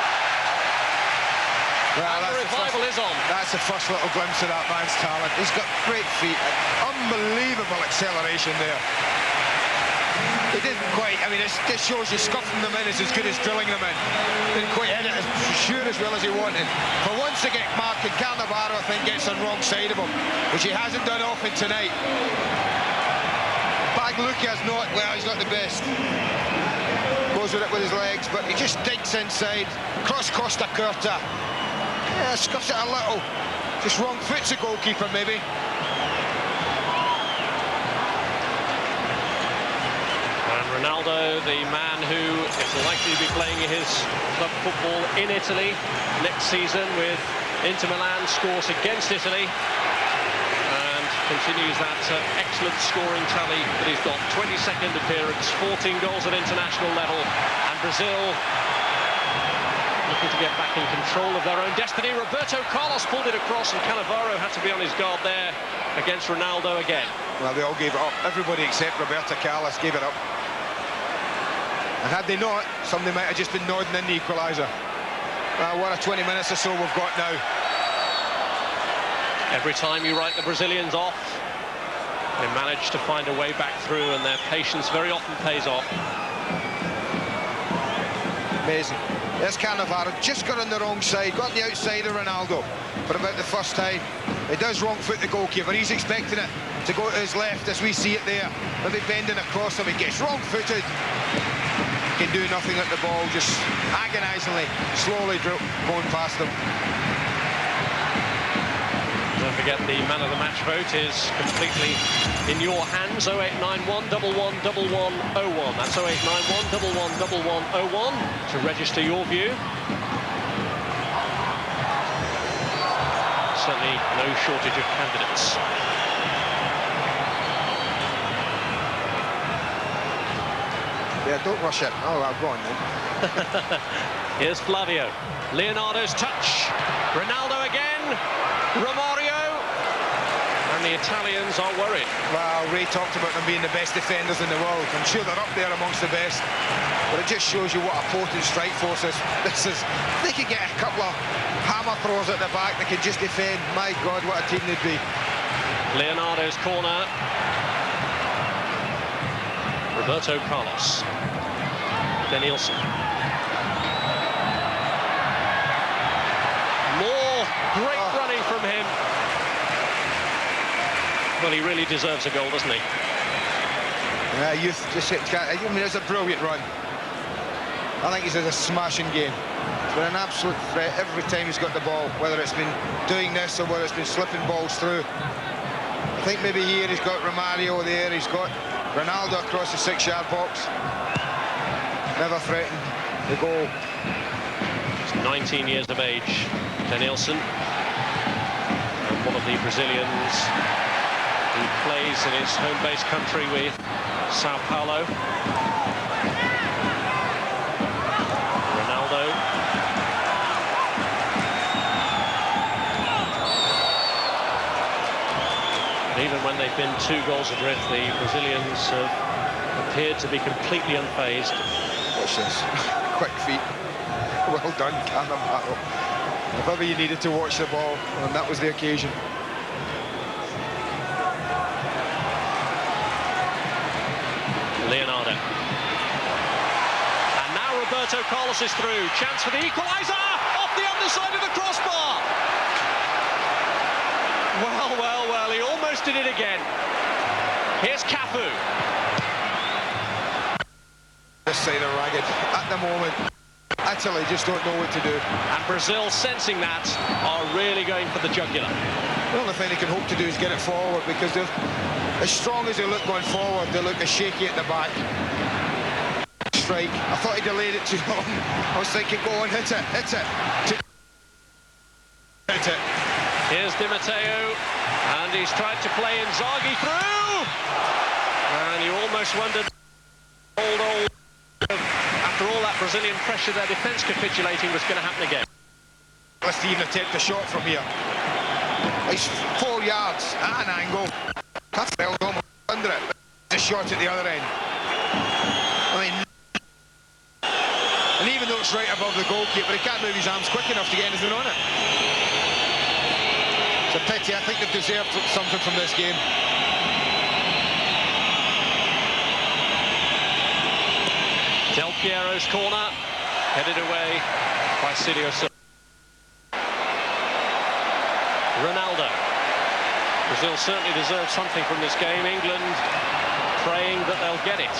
Well, and the revival is on. That's the first little glimpse of that man's talent. He's got great feet, unbelievable acceleration there. He didn't quite, I mean, this shows you scuffing them in is as good as drilling them in. Didn't quite hit it as well as he wanted. For once to get marked, and Cannavaro, I think, gets on the wrong side of him, which he hasn't done often tonight. Baglucas not, well, he's not the best. Goes with it with his legs, but he just digs inside. Cross Costa Curta. Yeah, scuffs it a little. Just wrong foot's the goalkeeper, maybe. Ronaldo, the man who is likely to be playing his club football in Italy next season with Inter Milan, scores against Italy and continues that excellent scoring tally that he's got. 22nd appearance, 14 goals at international level, and Brazil looking to get back in control of their own destiny. Roberto Carlos pulled it across, and Cannavaro had to be on his guard there against Ronaldo again. Well, they all gave it up. Everybody except Roberto Carlos gave it up. And had they not, somebody might have just been nodding in the equaliser. What a 20 minutes or so we've got now. Every time you write the Brazilians off, they manage to find a way back through, and their patience very often pays off. Amazing. There's Cannavaro, just got on the wrong side, got the outside of Ronaldo for about the first time. He does wrong foot the goalkeeper. He's expecting it to go to his left as we see it there. Maybe bending across him, he gets wrong-footed. Can do nothing at the ball, just agonisingly, slowly going past them. Don't forget, the man of the match vote is completely in your hands. 0891 111101. That's 0891 111101 to register your view. Certainly no shortage of candidates. Yeah, don't rush it. Oh, well, go on then. Here's Flavio. Leonardo's touch. Ronaldo again. Romario. And the Italians are worried. Well, Ray talked about them being the best defenders in the world. I'm sure they're up there amongst the best. But it just shows you what a potent strike force is. They could get a couple of hammer throws at the back. They could just defend. My God, what a team they'd be. Leonardo's corner. Roberto Carlos. Danielson. More great running from him. Well, he really deserves a goal, doesn't he? Yeah, youth just hit. I mean, it's a brilliant run. I think he's had a smashing game. It's been an absolute threat every time he's got the ball, whether it's been doing this or whether it's been slipping balls through. I think maybe here he's got Romario there, he's got Ronaldo across the 6-yard box. Never threatened the goal. He's 19 years of age, Danielson. And one of the Brazilians who plays in his home-based country with Sao Paulo. Ronaldo. And even when they've been 2 goals adrift, the Brazilians have appeared to be completely unfazed. Watch this. Quick feet. Well done, Cannavaro. If ever you needed to watch the ball, and that was the occasion. Leonardo. And now Roberto Carlos is through. Chance for the equaliser! Off the underside of the crossbar! Well, well, well, he almost did it again. Here's Cafu. This side are ragged at the moment. Italy just don't know what to do. And Brazil, sensing that, are really going for the jugular. The only thing they can hope to do is get it forward, because they're as strong as they look going forward, they look as shaky at the back. Strike. I thought he delayed it too long. I was thinking, go on, hit it, hit it. Hit it. Here's Di Matteo, and he's tried to play Inzaghi through. And you almost wondered, after all that Brazilian pressure, their defence capitulating was going to happen again. Let's even attempt a shot from here. It's 4 yards at an angle. That fell almost under it. The shot at the other end. I mean, and even though it's right above the goalkeeper, he can't move his arms quick enough to get anything on it. It's a pity. I think they've deserved something from this game. Del Piero's corner, headed away by Silvio Silva. Ronaldo. Brazil certainly deserves something from this game. England praying that they'll get it.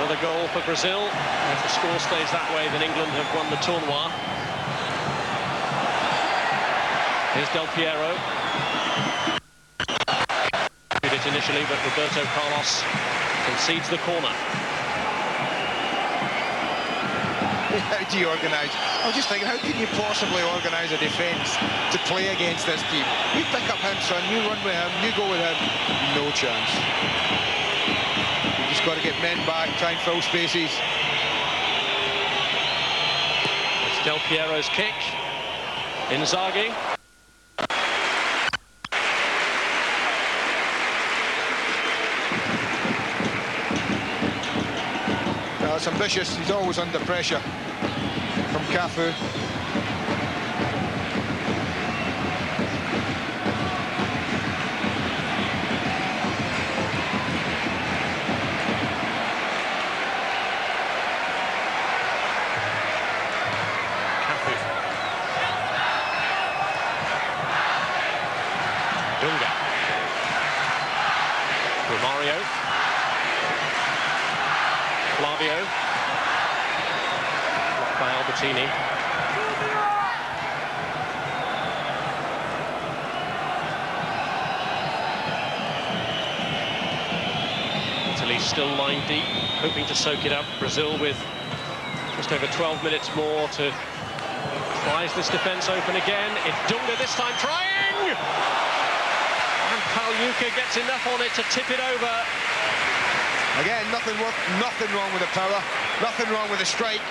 Another goal for Brazil. If the score stays that way, then England have won the tournoi. Here's Del Piero. Did it initially, but Roberto Carlos concedes the corner. How do you organise? I was just thinking, how can you possibly organise a defence to play against this team? You pick up him, son, you run with him, you go with him. No chance. You just got to get men back, try and fill spaces. It's Del Piero's kick. Inzaghi. It's ambitious, he's always under pressure from Cafu. Dunga. Romario. Flavio. Blocked by Albertini. Italy still lying deep, hoping to soak it up. Brazil with just over 12 minutes more to prise this defence open again. It's Dunga this time trying! And Pagliuca gets enough on it to tip it over. Again, nothing wrong with the power, nothing wrong with the strike.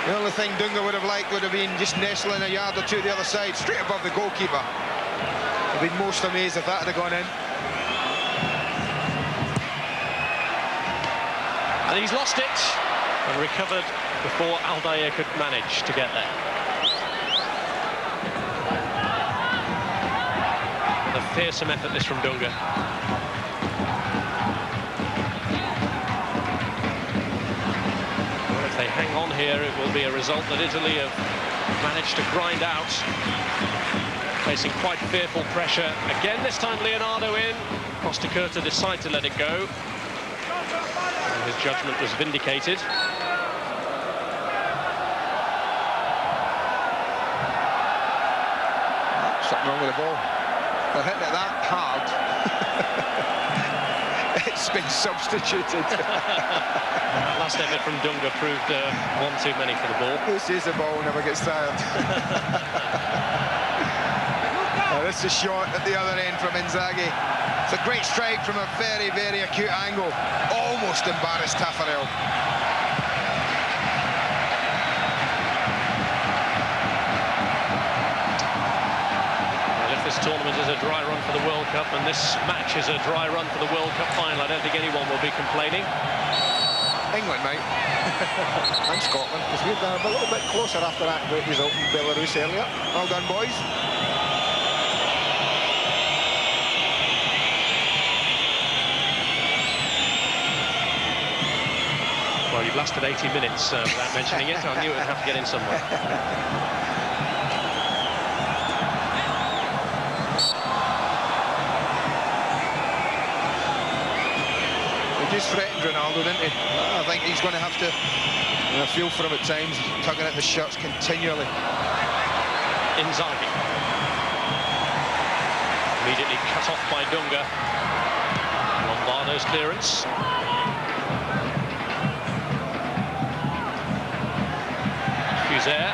The only thing Dunga would have liked would have been just nestling a yard or two the other side, straight above the goalkeeper. I'd been most amazed if that had gone in. And he's lost it and recovered before Aldair could manage to get there. A fearsome effort this from Dunga. Well, if they hang on here, it will be a result that Italy have managed to grind out, facing quite fearful pressure. Again, this time Leonardo in. Costa Curta decided to let it go. And his judgment was vindicated. Something wrong with the ball. They're hitting it that hard. It's been substituted. That last effort from Dunga proved one too many for the ball. Who says the ball never gets tired? This is a shot at the other end from Inzaghi. It's a great strike from a very, very acute angle. Almost embarrassed Taffarel. This tournament is a dry run for the World Cup, and this match is a dry run for the World Cup final. I don't think anyone will be complaining. England, mate. And Scotland, because we've been a little bit closer after that great result in Belarus earlier. Well done, boys. Well, you've lasted 80 minutes without mentioning it. I knew it would have to get in somewhere. threatened Ronaldo, didn't he? I think he's going to have to, and I feel for him at times, tugging at the shirts continually. Inzaghi. Immediately cut off by Dunga. Lombardo's clearance. Fuser.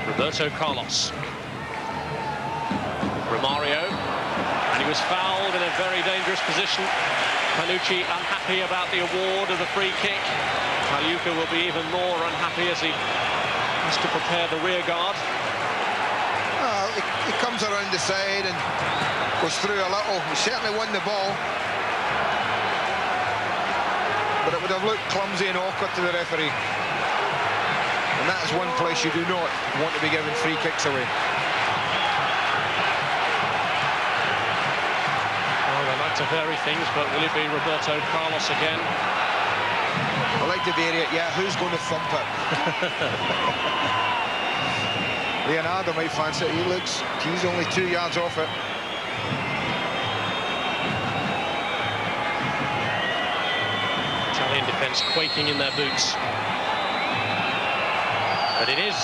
Roberto Carlos. Romario. And he was fouled in a very dangerous position. Panucci unhappy about the award of the free kick. Pagliuca will be even more unhappy as he has to prepare the rear guard. He comes around the side and goes through a little. He certainly won the ball, but it would have looked clumsy and awkward to the referee. And that is one place you do not want to be giving free kicks away. To vary things, but will it be Roberto Carlos again? I like to vary it, yeah. Who's going to thump it? Leonardo might fancy it. He's only 2 yards off it. Italian defence quaking in their boots. But it is,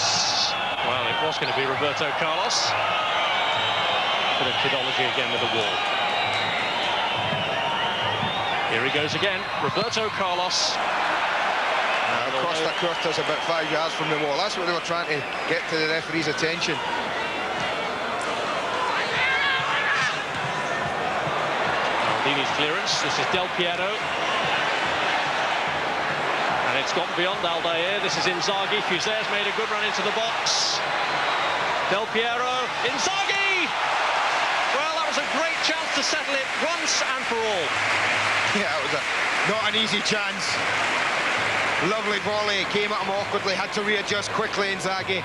well, it was going to be Roberto Carlos. Bit of kidology again with the wall. Here he goes again, Roberto Carlos. Costa Curta's about 5 yards from the wall. That's what they were trying to get to the referee's attention. Maldini's clearance. This is Del Piero. And it's gone beyond Aldair. This is Inzaghi. Fuser's made a good run into the box. Del Piero. Inzaghi! Well, that was a great chance to settle it once and for all. Yeah, it was not an easy chance. Lovely volley, came at him awkwardly, had to readjust quickly. Inzaghi.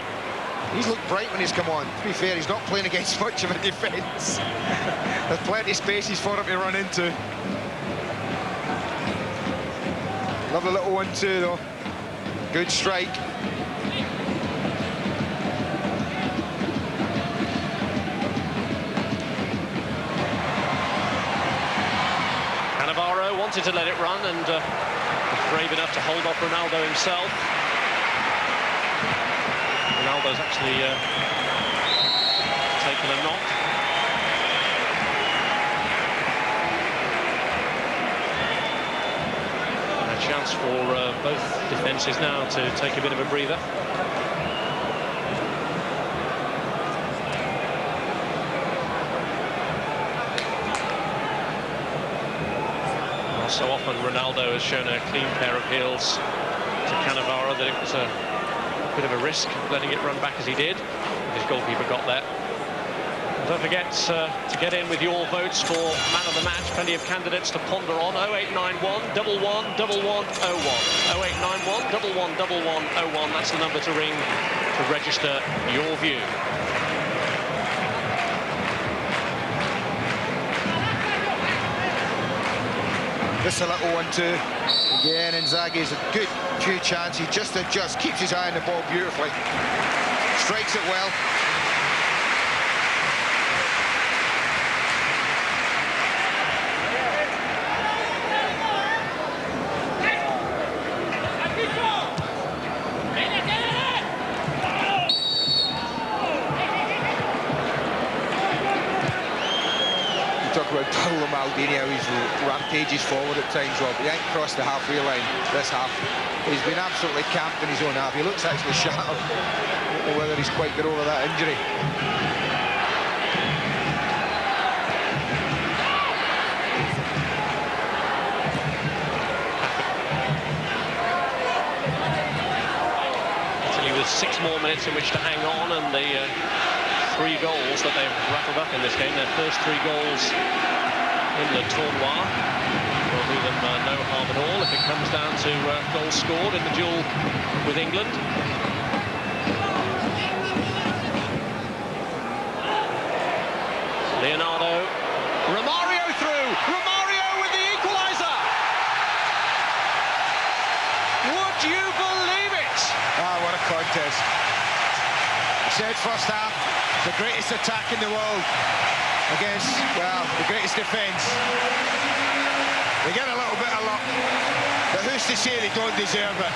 He's looked bright when he's come on. To be fair, he's not playing against much of a defence. There's plenty of spaces for him to run into. Lovely little 1-2 though. Good strike. Wanted to let it run and was brave enough to hold off Ronaldo himself. Ronaldo's actually taken a knock. And a chance for both defences now to take a bit of a breather. So often Ronaldo has shown a clean pair of heels to Cannavaro that it was a bit of a risk letting it run back as he did. His goalkeeper got there. And don't forget to get in with your votes for man of the match. Plenty of candidates to ponder on. 0891 11 11 01. 0891 11 11 01. That's the number to ring to register your view. Just a little 1-2. Again, Inzaghi's a good few chances. He just adjusts, keeps his eye on the ball beautifully. Strikes it well. Paolo Maldini, how he's rampages forward at times, Rob. He ain't crossed the halfway line this half. He's been absolutely camped in his own half. He looks actually shattered. I don't know whether he's quite got over that injury. Italy with 6 more minutes in which to hang on, and the 3 goals that they've rattled up in this game, their first 3 goals in the tournoi, will do them no harm at all if it comes down to goals scored in the duel with England. Leonardo, Romario through, Romario with the equaliser! Would you believe it? Ah, what a contest. Said first half, the greatest attack in the world against, well, the greatest defence. They get a little bit of luck, but who's to say they don't deserve it?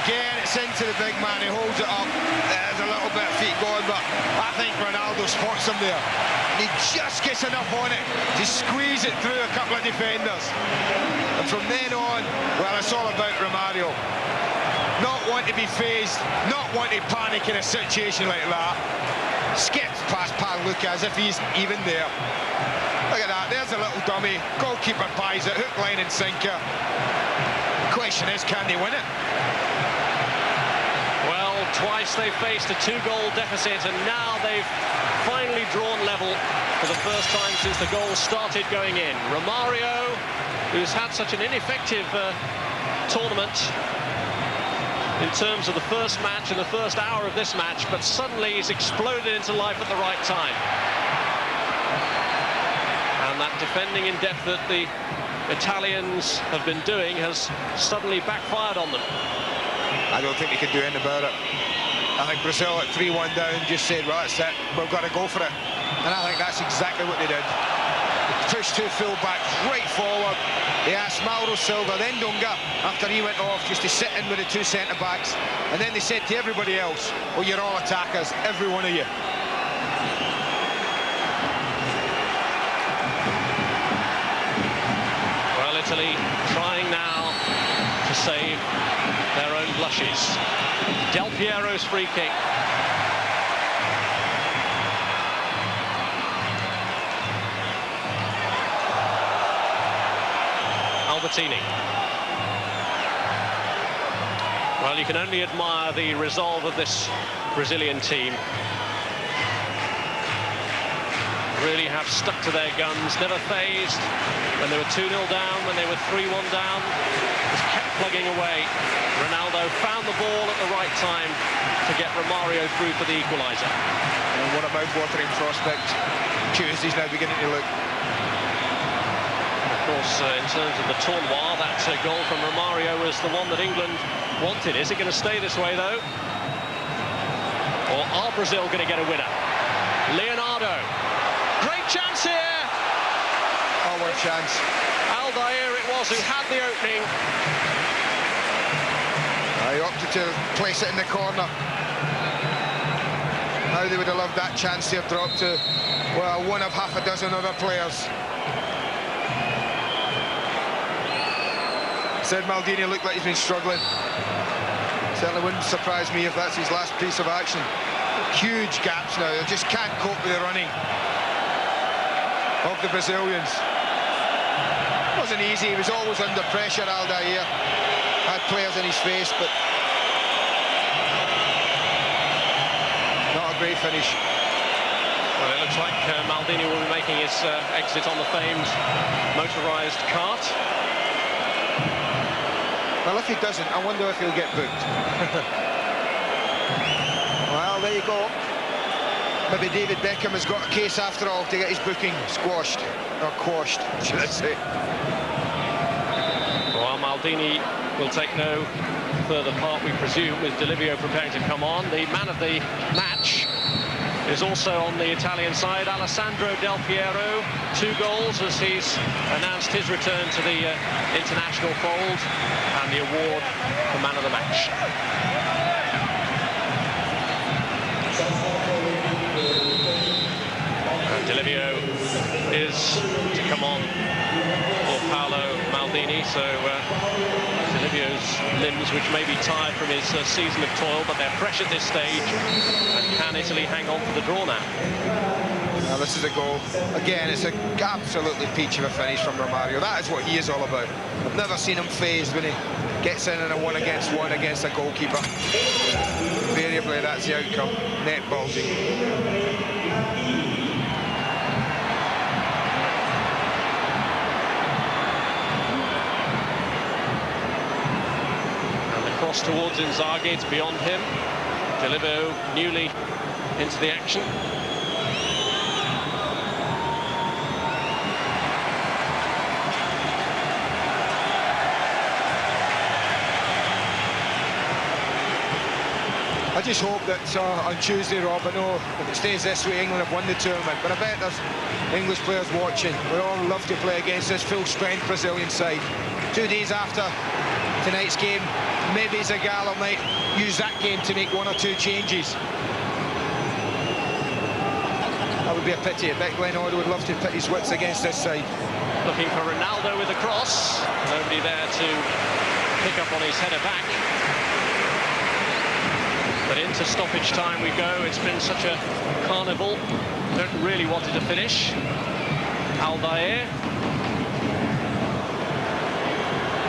Again, it's into the big man, he holds it up. There's a little bit of feet going, but I think Ronaldo spots him there. And he just gets enough on it to squeeze it through a couple of defenders. And from then on, well, it's all about Romario. Not want to be phased, not want to panic in a situation like that. Skips past Luca as if he's even there. Look at that, there's a little dummy. Goalkeeper buys it, hook, line and sinker. Question is, can they win it? Well, twice they faced a 2-goal deficit, and now they've finally drawn level for the first time since the goal started going in. Romario, who's had such an ineffective tournament in terms of the first match and the first hour of this match, but suddenly he's exploded into life at the right time. And that defending in depth that the Italians have been doing has suddenly backfired on them. I don't think they can do anything about it. I think Brazil at 3-1 down just said, well, that's it, we've got to go for it. And I think that's exactly what they did. They pushed two full-backs right forward. They asked Mauro Silva, then Dunga, after he went off, just to sit in with the two centre-backs. And then they said to everybody else, well, you're all attackers, every one of you. Well, Italy trying now to save their own blushes. Del Piero's free kick. Albertini. Well, you can only admire the resolve of this Brazilian team. Really have stuck to their guns, never phased. When they were 2-0 down, when they were 3-1 down, just kept plugging away. Ronaldo found the ball at the right time to get Romario through for the equaliser. And what a mouth-watering prospect Tuesday's now beginning to look. Of course, in terms of the tournoi, that goal from Romario was the one that England wanted. Is it going to stay this way, though? Or are Brazil going to get a winner? Leonardo. Great chance here. Oh, what a chance. Aldair it was who had the opening. He opted to place it in the corner. How they would have loved that chance to have dropped to, well, one of half a dozen other players. Said Maldini looked like he's been struggling. Certainly wouldn't surprise me if that's his last piece of action. Huge gaps now, they just can't cope with the running of the Brazilians. It wasn't easy, he was always under pressure, Aldair. Had players in his face, but not a great finish. Well, it looks like Maldini will be making his exit on the famed motorised cart. Well, if he doesn't, I wonder if he'll get booked. Well, there you go. Maybe David Beckham has got a case after all to get his booking squashed, or quashed, should I say. Well, Maldini will take no further part, we presume, with De Livio preparing to come on. The man of the match is also on the Italian side, Alessandro Del Piero. 2 goals as he's announced his return to the international fold, and the award for man of the match. De Livio is to come on for Paolo Maldini, so De Livio's limbs, which may be tired from his season of toil, but they're fresh at this stage. And can Italy hang on for the draw now? Now this is a goal. Again, it's an absolutely peach of a finish from Romario. That is what he is all about. I've never seen him phased when he gets in a 1-against-1 against a goalkeeper. Invariably, that's the outcome. Net bulging. Cross towards Inzaghi, it's beyond him. De Livio newly into the action. I just hope that on Tuesday, Rob, I know if it stays this way, England have won the tournament, but I bet there's English players watching. We all love to play against this full-strength Brazilian side. 2 days after tonight's game, maybe Zagallo might use that game to make 1 or 2 changes. That would be a pity. I bet Glenn Hoddle would love to pit his wits against this side. Looking for Ronaldo with the cross. Nobody there to pick up on his header back. But into stoppage time we go. It's been such a carnival. Don't really want it to finish. Aldair.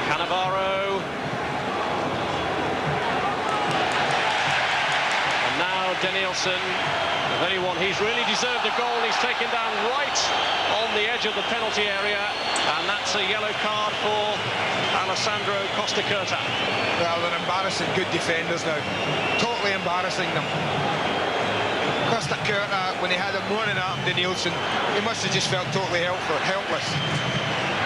Cannavaro. And now Danielson. If anyone, he's really deserved a goal. He's taken down right on the edge of the penalty area. And that's a yellow card for Alessandro Costacurta. Well, they're embarrassing good defenders now. Totally embarrassing them. Costacurta, when he had him running at him, Danielson, he must have just felt totally helpless.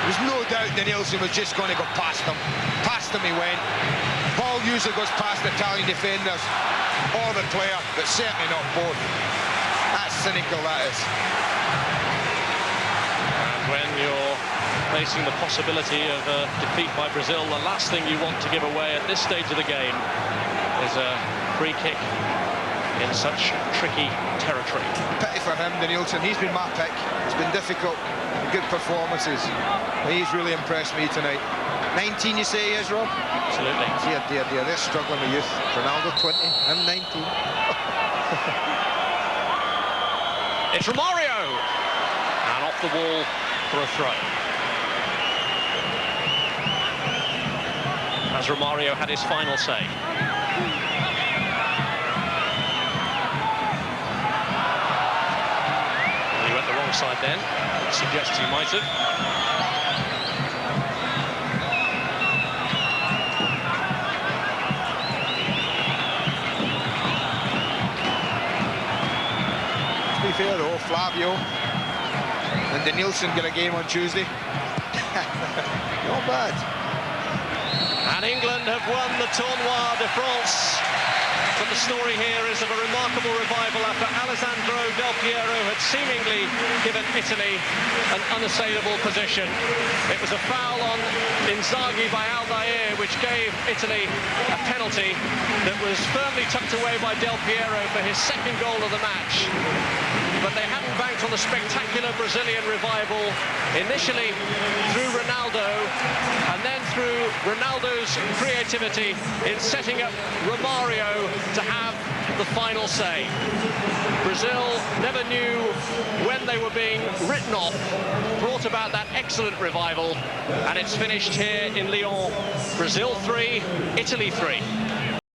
There's no doubt Danielson was just going to go past him. Past him he went. Ball usually goes past Italian defenders or the player, but certainly not both. That's cynical, that is. And when you're facing the possibility of a defeat by Brazil, the last thing you want to give away at this stage of the game is a free kick in such tricky territory. Pity for him, Danielson. He's been my pick. It's been difficult. Good performances. He's really impressed me tonight. 19, you say he is, Rob? Absolutely. Dear, they're struggling with youth. Ronaldo 20, I'm 19. It's Romario! And off the wall for a throw. As Romario had his final say. Well, he went the wrong side then. Suggests he might have. To be fair though, Flavio and Danielson get a game on Tuesday. Not bad. And England have won the Tournoi de France. But the story here is of a remarkable revival after Alessandro Del Piero had seemingly given Italy an unassailable position. It was a foul on Inzaghi by Aldair, which gave Italy a penalty that was firmly tucked away by Del Piero for his second goal of the match. But they hadn't banked on the spectacular Brazilian revival, initially through Ronaldo, and then through Ronaldo's creativity in setting up Romario to have the final say. Brazil never knew when they were being written off, brought about that excellent revival, and it's finished here in Lyon. Brazil 3, Italy 3.